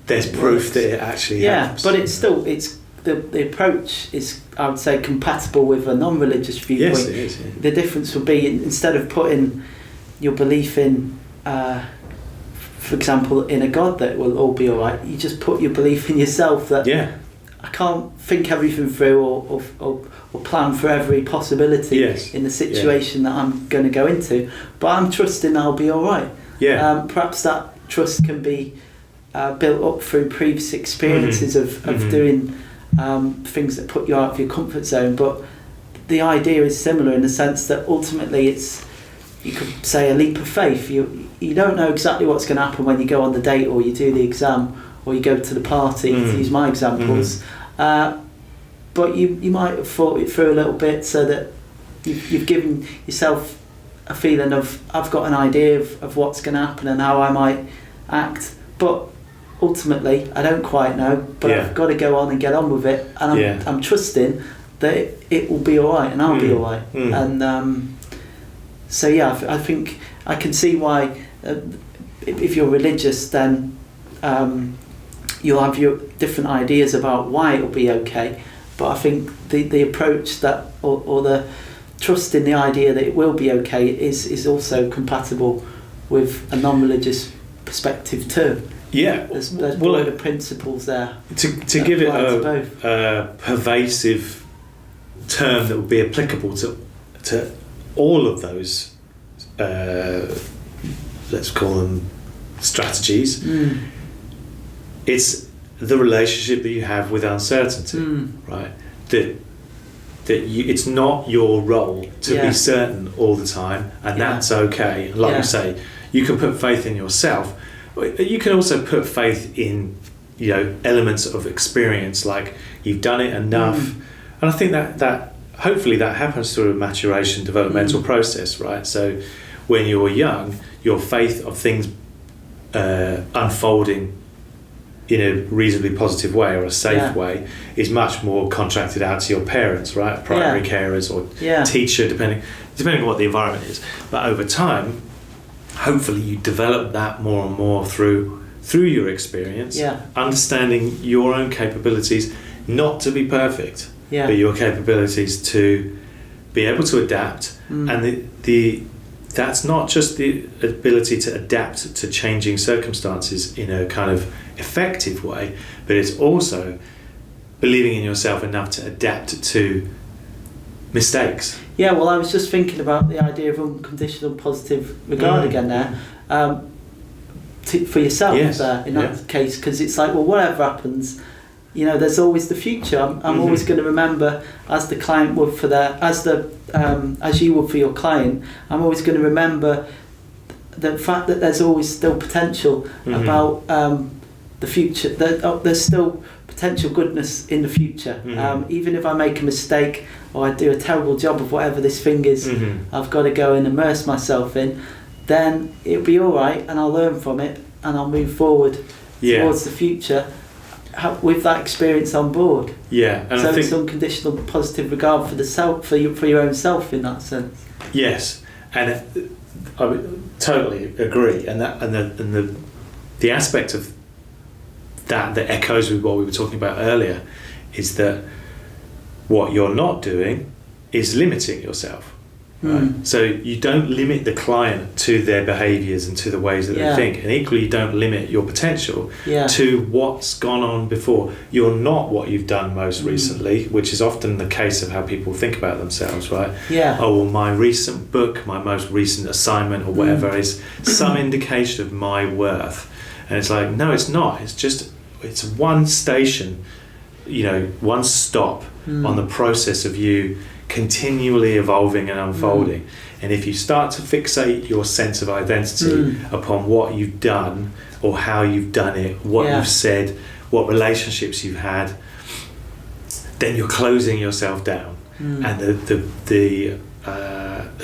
there's proof that it actually happens. But it's still, the approach is, I would say, compatible with a non-religious viewpoint. Yes, it is. Yeah. The difference would be, instead of putting your belief in, for example, in a God that will all be all right, you just put your belief in yourself that I can't think everything through or plan for every possibility in the situation that I'm going to go into, but I'm trusting I'll be all right. Yeah. Perhaps that trust can be built up through previous experiences of doing things that put you out of your comfort zone, but the idea is similar in the sense that ultimately it's, you could say, a leap of faith. You don't know exactly what's going to happen when you go on the date, or you do the exam, or you go to the party, to use my examples. But you might have thought it through a little bit, so that you've given yourself a feeling of, I've got an idea of what's going to happen and how I might act, but ultimately I don't quite know, but I've got to go on and get on with it, and I'm trusting that it will be alright, and I'll be alright. And so I think I can see why if you're religious, then you'll have your different ideas about why it'll be okay, but I think the approach that, or the trust in the idea that it will be okay is also compatible with a non-religious perspective too. Yeah, there's broader principles there. To give it a pervasive term that would be applicable to all of those, let's call them strategies, it's the relationship that you have with uncertainty, right? That it's not your role to be certain all the time, and that's okay. And like you say, you can put faith in yourself. You can also put faith in, you know, elements of experience, like you've done it enough. And I think that hopefully that happens through a maturation developmental process, right? So when you're young, your faith of things unfolding in a reasonably positive way or a safe way is much more contracted out to your parents, right? Primary carers or teacher, depending on what the environment is. But over time, hopefully you develop that more and more through your experience, understanding your own capabilities, not to be perfect, but your capabilities to be able to adapt. And that's not just the ability to adapt to changing circumstances in a kind of effective way, but it's also believing in yourself enough to adapt to mistakes. Yeah, well, I was just thinking about the idea of unconditional positive regard again there, for yourself there in that case, because it's like, well, whatever happens, you know, there's always the future. I'm always going to remember, as the client would for their, as you would for your client, I'm always going to remember the fact that there's always still potential about the future. There's still potential goodness in the future. Even if I make a mistake or I do a terrible job of whatever this thing is, I've got to go and immerse myself in. then it'll be all right, and I'll learn from it, and I'll move forward towards the future with that experience on board. Yeah, and so I think it's unconditional positive regard for the self, for your own self in that sense. Yes, and I would totally agree, and the aspect of that echoes with what we were talking about earlier is that what you're not doing is limiting yourself. Right? So you don't limit the client to their behaviours and to the ways that they think, and equally you don't limit your potential to what's gone on before. You're not what you've done most recently, which is often the case of how people think about themselves, right? Yeah. Oh, well, my recent book, my most recent assignment or whatever is some indication of my worth. And it's like, no, it's not. It's one station, one stop on the process of you continually evolving and unfolding. And if you start to fixate your sense of identity upon what you've done or how you've done it, what you've said, what relationships you've had, then you're closing yourself down. And the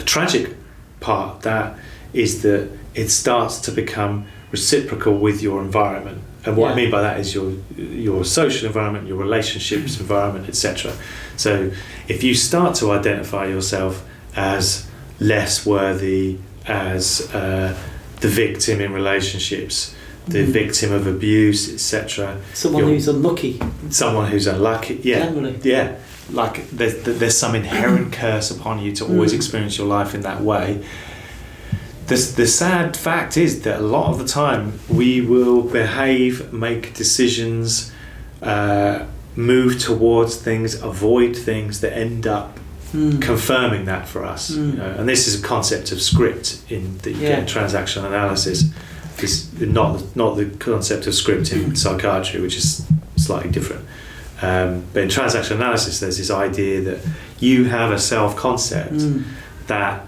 tragic part of that is that it starts to become reciprocal with your environment. And what I mean by that is your social environment, your relationships environment, etc. So if you start to identify yourself as less worthy, as the victim in relationships, the victim of abuse, etc. Someone who's unlucky. Someone who's unlucky, Generally. Yeah. Like there's some inherent curse upon you to always experience your life in that way. The sad fact is that a lot of the time we will behave, make decisions, move towards things, avoid things that end up confirming that for us. And this is a concept of script in the transactional analysis. It's not the concept of script in psychiatry, which is slightly different. But in transactional analysis, there's this idea that you have a self-concept that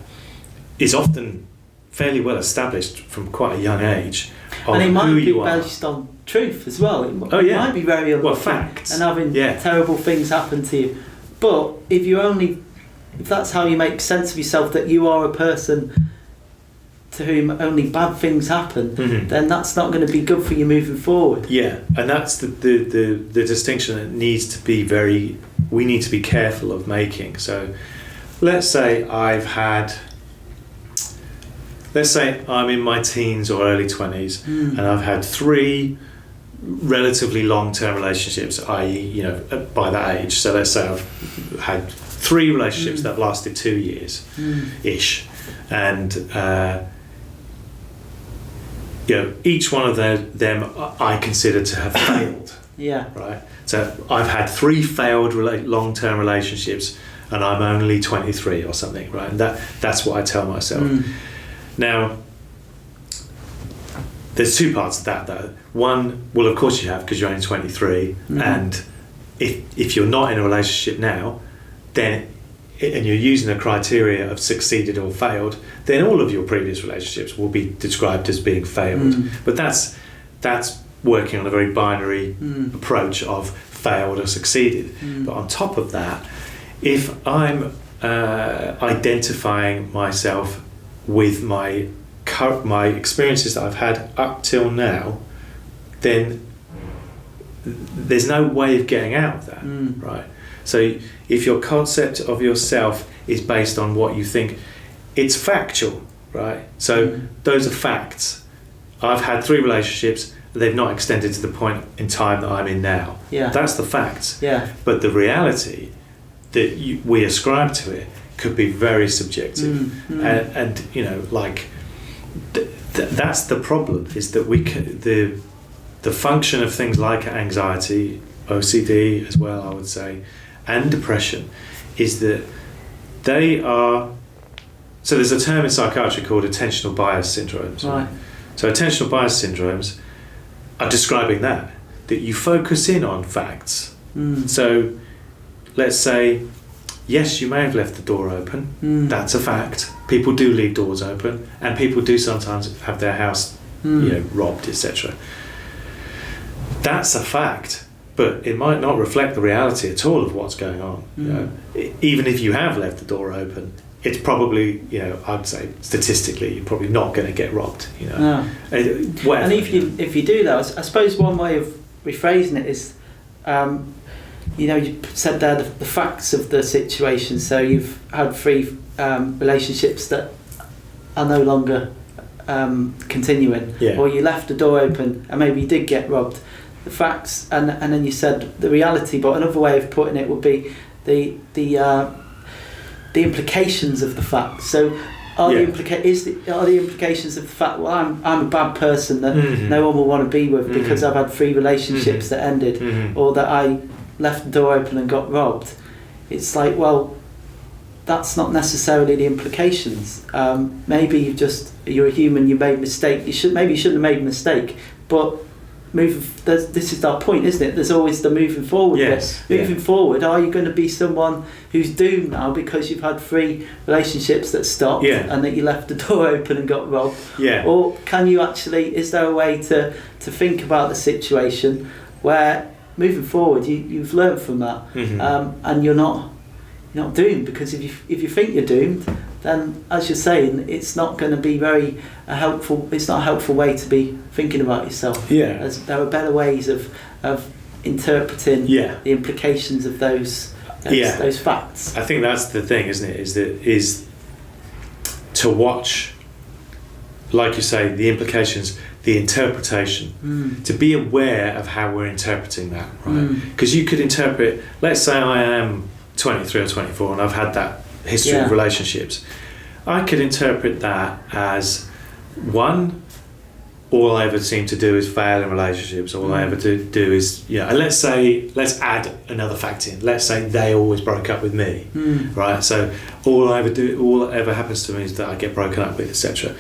is often fairly well established from quite a young age of and it might who be you are. based on truth as well. It might be very unlucky facts. and having terrible things happen to you. But if that's how you make sense of yourself, that you are a person to whom only bad things happen, then that's not going to be good for you moving forward. Yeah, and that's the distinction that we need to be careful of making. So let's say I'm in my teens or early 20s and I've had 3 relatively long-term relationships, i.e., by that age. So let's say I've had 3 relationships that have lasted 2 years ish, and each one of them I consider to have failed. Right. So I've had 3 failed long-term relationships, and I'm only 23 or something. Right. And that's what I tell myself. Now, there's 2 parts of that though. One, well, of course you have, because you're only 23, and if you're not in a relationship now, then and you're using the criteria of succeeded or failed, then all of your previous relationships will be described as being failed. But that's working on a very binary approach of failed or succeeded. But on top of that, if I'm identifying myself with my experiences that I've had up till now, then there's no way of getting out of that, right? So if your concept of yourself is based on what you think, it's factual, right? So those are facts. I've had 3 relationships, they've not extended to the point in time that I'm in now. That's the facts. But the reality that we ascribe to it could be very subjective, and that's the problem, is that the function of things like anxiety, OCD as well, I would say, and depression, is that they are. So there's a term in psychiatry called attentional bias syndromes. Right. So attentional bias syndromes are describing that you focus in on facts. So let's say, yes, you may have left the door open. That's a fact. People do leave doors open, and people do sometimes have their house, robbed, etc. That's a fact, but it might not reflect the reality at all of what's going on. Even if you have left the door open, it's probably, you know, I'd say statistically you're probably not going to get robbed, you know. No. Whatever, And if you do that, I suppose one way of rephrasing it is, you know, you said there the facts of the situation. So you've had 3 relationships that are no longer continuing, or you left the door open and maybe you did get robbed. The facts, and then you said the reality. But another way of putting it would be the implications of the facts. So are the implications of the fact, well, I'm a bad person that no one will want to be with because I've had 3 relationships that ended, or that I left the door open and got robbed. It's like, well, that's not necessarily the implications. Maybe you're a human, you made a mistake. You shouldn't have made a mistake, but this is our point, isn't it? There's always the moving forward. Yes. Moving forward, are you going to be someone who's doomed now because you've had 3 relationships that stopped and that you left the door open and got robbed? Yeah. Or can you actually? Is there a way to think about the situation where moving forward you've learned from that, and you're not doomed? Because if you think you're doomed, then, as you're saying, it's not going to be helpful. It's not a helpful way to be thinking about yourself. Yeah. There are better ways of interpreting the implications of those facts. I think that's the thing, isn't it? Is to watch, like you say, the implications, the interpretation, to be aware of how we're interpreting that, right? Because you could interpret, let's say I am 23 or 24 and I've had that history of relationships. I could interpret that as, one, all I ever seem to do is fail in relationships. All I ever do is, and let's add another fact in. Let's say they always broke up with me, right? So all that ever happens to me is that I get broken up with, etc.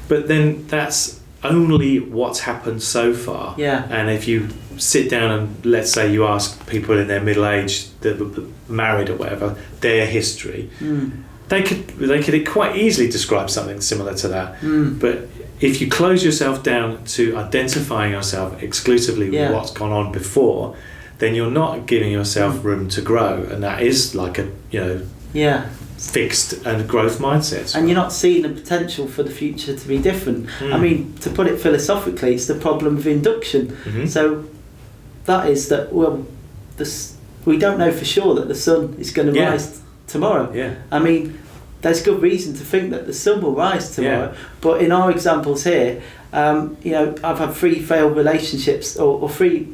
But then that's only what's happened so far. Yeah. And if you sit down and let's say you ask people in their middle age that were married or whatever, their history, they could quite easily describe something similar to that. But if you close yourself down to identifying yourself exclusively with what's gone on before, then you're not giving yourself room to grow, and that is like a fixed and growth mindset. And you're not seeing the potential for the future to be different. I mean, to put it philosophically, it's the problem of induction. So that is that, well, we don't know for sure that the sun is going to rise tomorrow. I mean, there's good reason to think that the sun will rise tomorrow. But in our examples here, I've had 3 failed relationships, or 3,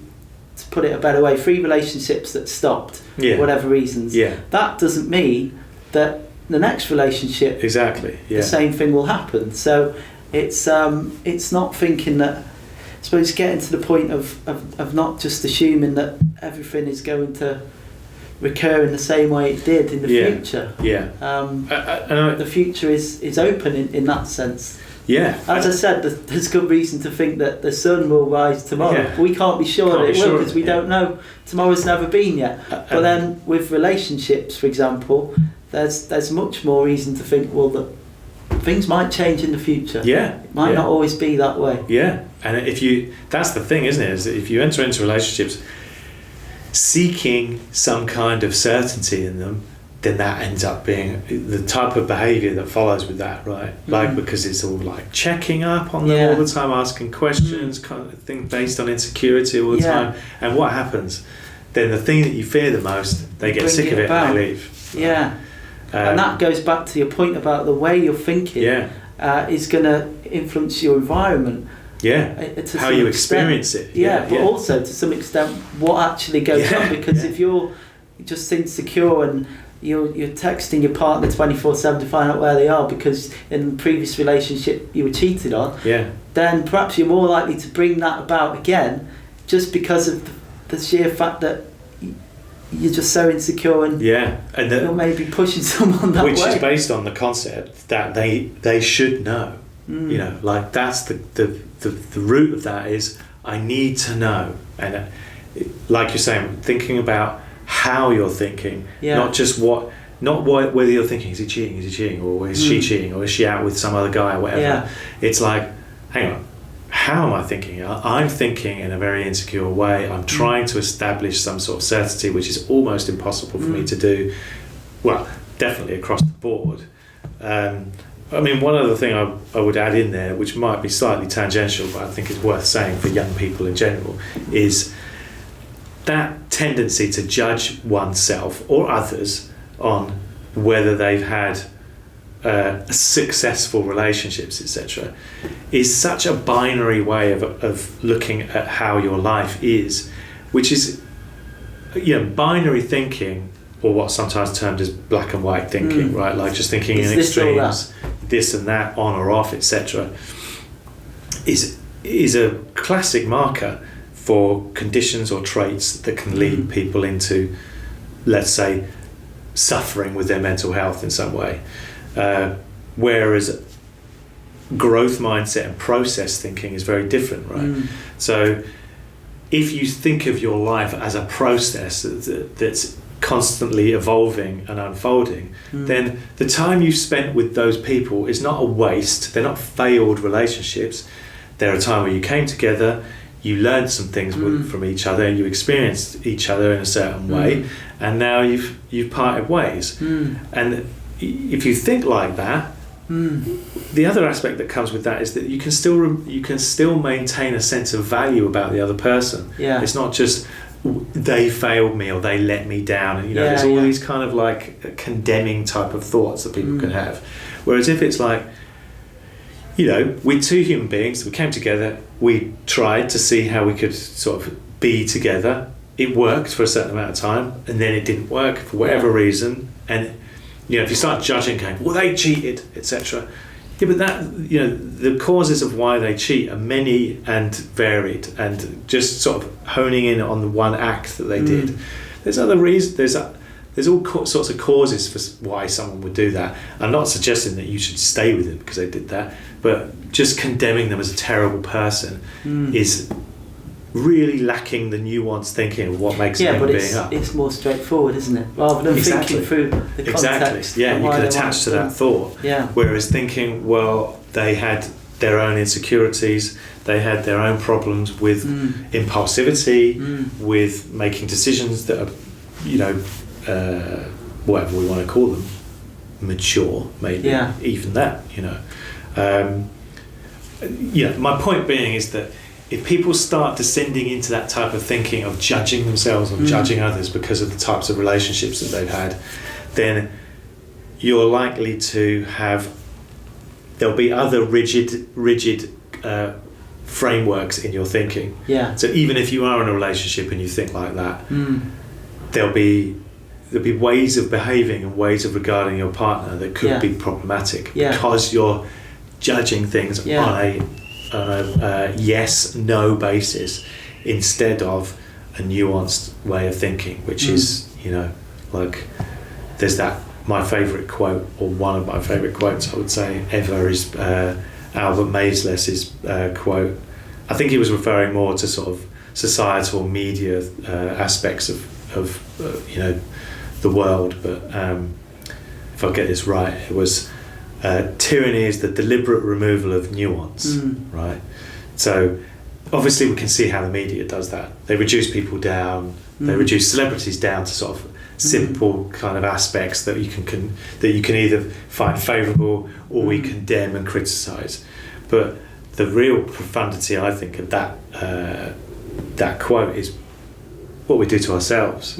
to put it a better way, 3 relationships that stopped for whatever reasons. That doesn't mean that the next relationship, the same thing will happen. So it's not thinking that, I suppose, getting to the point of not just assuming that everything is going to recur in the same way it did in the future. The future is open in that sense. As I said, there's good reason to think that the sun will rise tomorrow. But we can't be sure that it will, because we don't know. Tomorrow's never been yet. But then with relationships, for example, there's much more reason to think, well, that things might change in the future. It might not always be that way. And that's the thing, isn't it? Is that if you enter into relationships seeking some kind of certainty in them, then that ends up being the type of behaviour that follows with that, right? Like, because it's all like checking up on them all the time, asking questions, kind of thing based on insecurity all the time. And what happens? Then the thing that you fear the most, they get sick of it and they leave. And that goes back to your point about the way you're thinking is going to influence your environment. How you experience it. But also to some extent what actually goes on, because if you're just insecure and you're texting your partner 24/7 to find out where they are because in the previous relationship you were cheated on, then perhaps you're more likely to bring that about again, just because of the sheer fact that you're just so insecure and you're maybe pushing someone that which way. Which is based on the concept that they should know. Like that's the root of that is, I need to know. And like you're saying, thinking about how you're thinking, not whether you're thinking, is he cheating, or is she cheating, or is she out with some other guy or whatever. It's like, hang on, how am I thinking? I'm thinking in a very insecure way. I'm trying to establish some sort of certainty, which is almost impossible for me to do, well, definitely across the board. I mean, one other thing I would add in there, which might be slightly tangential, but I think is worth saying for young people in general, is that tendency to judge oneself or others on whether they've had successful relationships, etc., is such a binary way of looking at how your life is, which is, binary thinking, or what's sometimes termed as black and white thinking, right? Like just thinking in extremes, this and that, on or off, etc., is a classic marker for conditions or traits that can lead people into, let's say, suffering with their mental health in some way. Whereas growth mindset and process thinking is very different, right? So if you think of your life as a process that's constantly evolving and unfolding, then the time you spent with those people is not a waste. They're not failed relationships. They're a time where you came together, you learned some things from each other, you experienced each other in a certain way, and now you've parted ways. And if you think like that, the other aspect that comes with that is that you can still maintain a sense of value about the other person. It's not just they failed me or they let me down, and there's all these kind of like condemning type of thoughts that people can have. Whereas if it's like, we're two human beings, we came together, we tried to see how we could sort of be together, it worked for a certain amount of time, and then it didn't work for whatever reason, and if you start judging, going, well, they cheated, etc. But that, the causes of why they cheat are many and varied, and just sort of honing in on the one act that they did. There's other reasons. There's all sorts of causes for why someone would do that. I'm not suggesting that you should stay with them because they did that, but just condemning them as a terrible person is really lacking the nuanced thinking of what makes a human being up. It's more straightforward, isn't it? Rather than thinking through the context. You can attach to that thought. Whereas thinking, well, they had their own insecurities, they had their own problems with impulsivity, with making decisions that are, whatever we want to call them, mature, maybe, even that, my point being is that if people start descending into that type of thinking of judging themselves or judging others because of the types of relationships that they've had, then you're likely to there'll be other rigid frameworks in your thinking. So even if you are in a relationship and you think like that, there'll be ways of behaving and ways of regarding your partner that could be problematic because you're judging things on a yes/no basis instead of a nuanced way of thinking, which is, like there's that, my favourite quote, or one of my favourite quotes I would say ever, is Albert Maysles' quote. I think he was referring more to sort of societal media aspects of the world, but if I get this right, it was tyranny is the deliberate removal of nuance, right? So obviously we can see how the media does that. They reduce people down, they reduce celebrities down to sort of simple kind of aspects that you can either find favourable or we condemn and criticise. But the real profundity, I think, of that quote is what we do to ourselves.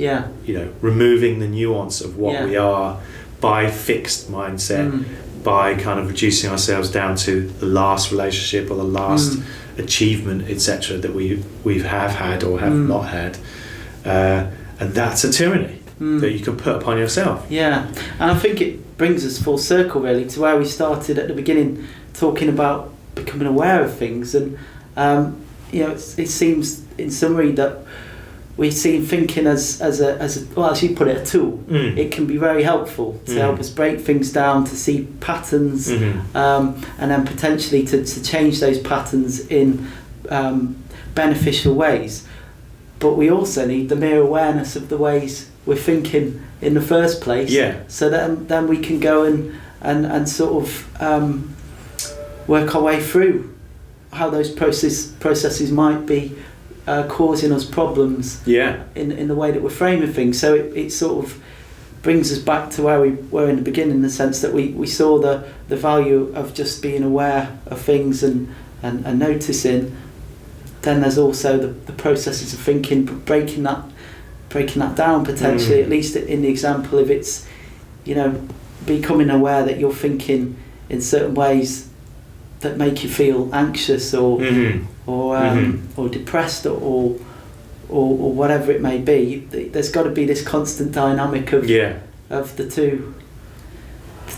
Removing the nuance of what we are by fixed mindset, by kind of reducing ourselves down to the last relationship or the last achievement, etc., that we have had or have not had, and that's a tyranny that you can put upon yourself. And I think it brings us full circle really to where we started at the beginning, talking about becoming aware of things, and it seems in summary that we see thinking as a well, as you put it, a tool. It can be very helpful to help us break things down, to see patterns, and then potentially to change those patterns in beneficial ways. But we also need the mere awareness of the ways we're thinking in the first place, so that then we can go and sort of work our way through how those processes might be causing us problems in the way that we're framing things. So it sort of brings us back to where we were in the beginning, in the sense that we saw the value of just being aware of things and noticing. Then there's also the processes of thinking, breaking that down potentially, at least in the example of it's, becoming aware that you're thinking in certain ways that make you feel anxious or depressed or whatever it may be. There's got to be this constant dynamic of the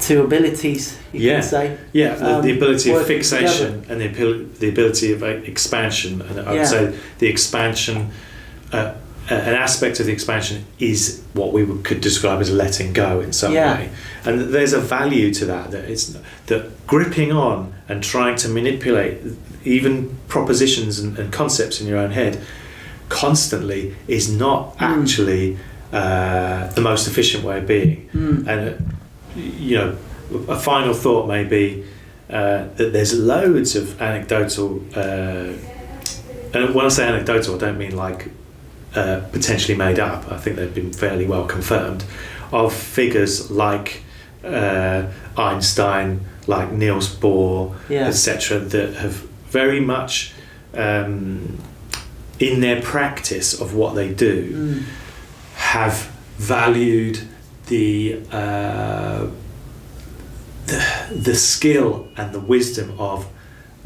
two abilities, you can say. Yeah, the ability of together. fixation and the ability of expansion. And I would say the expansion, an aspect of the expansion is what we could describe as letting go in some way. And there's a value to that it's that gripping on and trying to manipulate even propositions and concepts in your own head constantly is not actually the most efficient way of being. And a final thought may be that there's loads of anecdotal, and when I say anecdotal, I don't mean like potentially made up. I think they've been fairly well confirmed, of figures like Einstein, like Niels Bohr, etc., that have very much in their practice of what they do have valued the skill and the wisdom of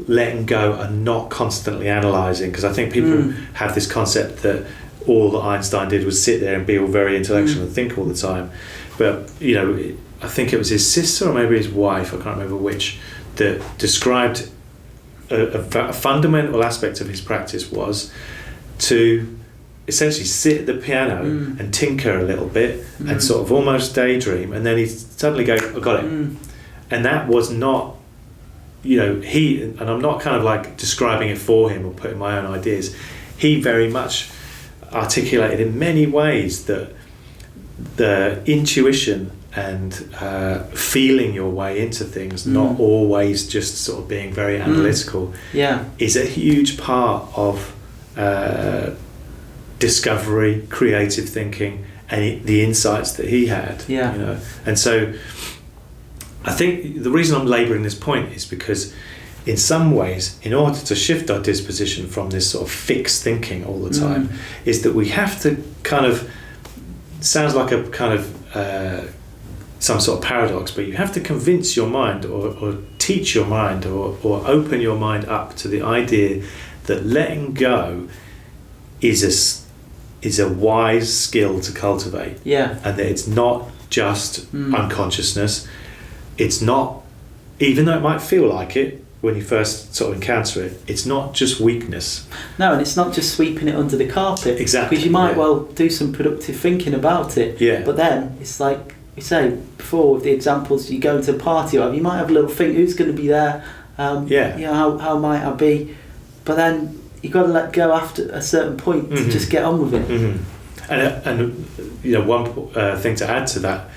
letting go and not constantly analysing, because I think people have this concept that all that Einstein did was sit there and be all very intellectual and think all the time. But I think it was his sister or maybe his wife, I can't remember which, that described a fundamental aspect of his practice was to essentially sit at the piano and tinker a little bit and sort of almost daydream, and then he'd suddenly go, I got it. And that was not, and I'm not kind of like describing it for him or putting my own ideas. He very much articulated in many ways that the intuition and feeling your way into things, not always just sort of being very analytical, is a huge part of discovery, creative thinking, and the insights that he had. And so I think the reason I'm labouring this point is because in some ways, in order to shift our disposition from this sort of fixed thinking all the time, is that we have to kind of, sounds like a kind of some sort of paradox, but you have to convince your mind or teach your mind or open your mind up to the idea that letting go is a wise skill to cultivate, and that it's not just unconsciousness. It's not, even though it might feel like it when you first sort of encounter it, it's not just weakness. No, and it's not just sweeping it under the carpet. Exactly. Because you might well do some productive thinking about it. But then it's like you say before with the examples, you go into a party, or you might have a little think, who's going to be there? How might I be? But then you've got to let go after a certain point to just get on with it. And one thing to add to that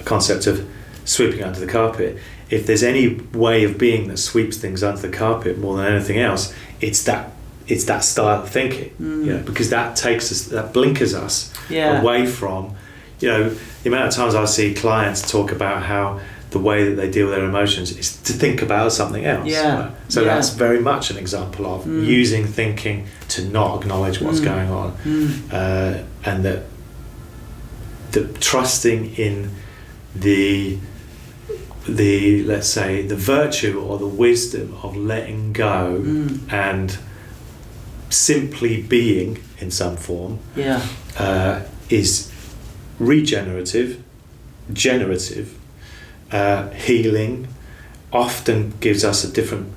concept of sweeping under the carpet, if there's any way of being that sweeps things under the carpet more than anything else, it's that style of thinking, because that takes us, that blinkers us away from, the amount of times I see clients talk about how the way that they deal with their emotions is to think about something else. Right? So that's very much an example of using thinking to not acknowledge what's going on, and that the trusting in the let's say the virtue or the wisdom of letting go and simply being in some form is regenerative, generative, healing, often gives us a different,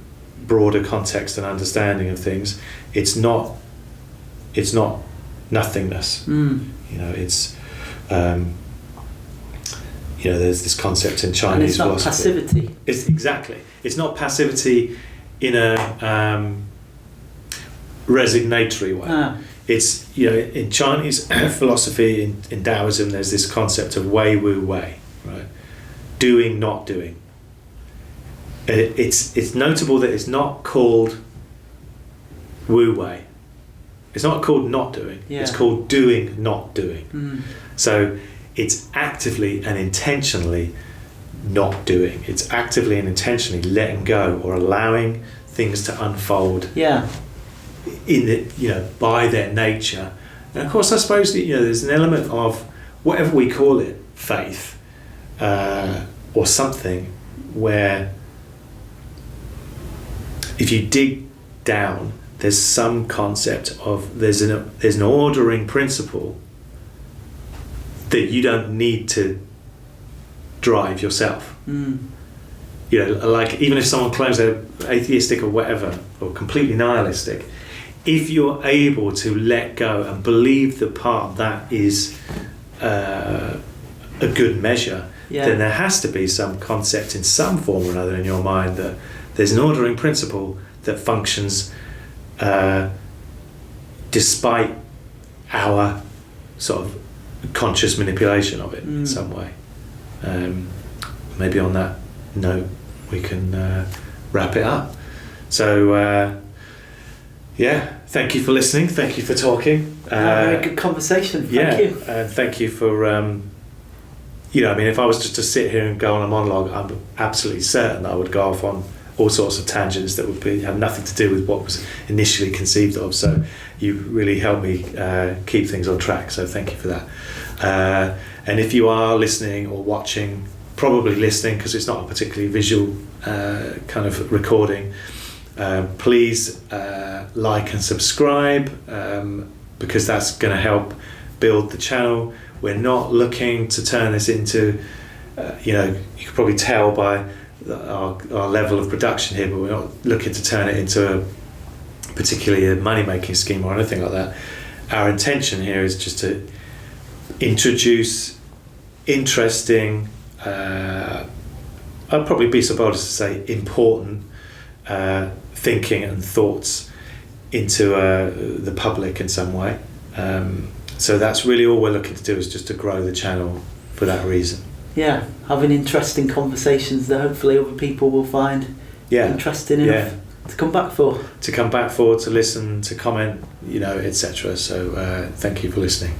broader context and understanding of things. It's not nothingness. It's there's this concept in Chinese philosophy. And it's not passivity. It's not passivity in a resignatory way. It's in Chinese philosophy, in Taoism, there's this concept of wei wu wei, right? Doing, not doing. It's notable that it's not called wu wei. It's not called not doing. It's called doing, not doing. So it's actively and intentionally not doing. It's actively and intentionally letting go or allowing things to unfold Yeah. in the, by their nature. And of course, I suppose that, there's an element of whatever we call it, faith, or something, where if you dig down, there's some concept of there's an ordering principle that you don't need to drive yourself. Like even if someone claims they're atheistic or whatever, or completely nihilistic, if you're able to let go and believe that part of that is a good measure, then there has to be some concept in some form or another in your mind that there's an ordering principle that functions despite our sort of conscious manipulation of it in some way. Maybe on that note we can wrap it up. So thank you for listening, thank you for talking. Very good conversation, thank you. And thank you for if I was just to sit here and go on a monologue, I'm absolutely certain I would go off on all sorts of tangents that would have nothing to do with what was initially conceived of. So you really helped me keep things on track, so thank you for that. And if you are listening or watching, probably listening because it's not a particularly visual kind of recording, please like and subscribe, because that's going to help build the channel. We're not looking to turn this into, you could probably tell by our level of production here, but we're not looking to turn it into a particularly a money-making scheme or anything like that. Our intention here is just to introduce interesting, I'd probably be so bold as to say important thinking and thoughts into the public in some way. So that's really all we're looking to do, is just to grow the channel for that reason. Yeah, having interesting conversations that hopefully other people will find interesting enough to come back for. To listen, to comment, etc. So thank you for listening.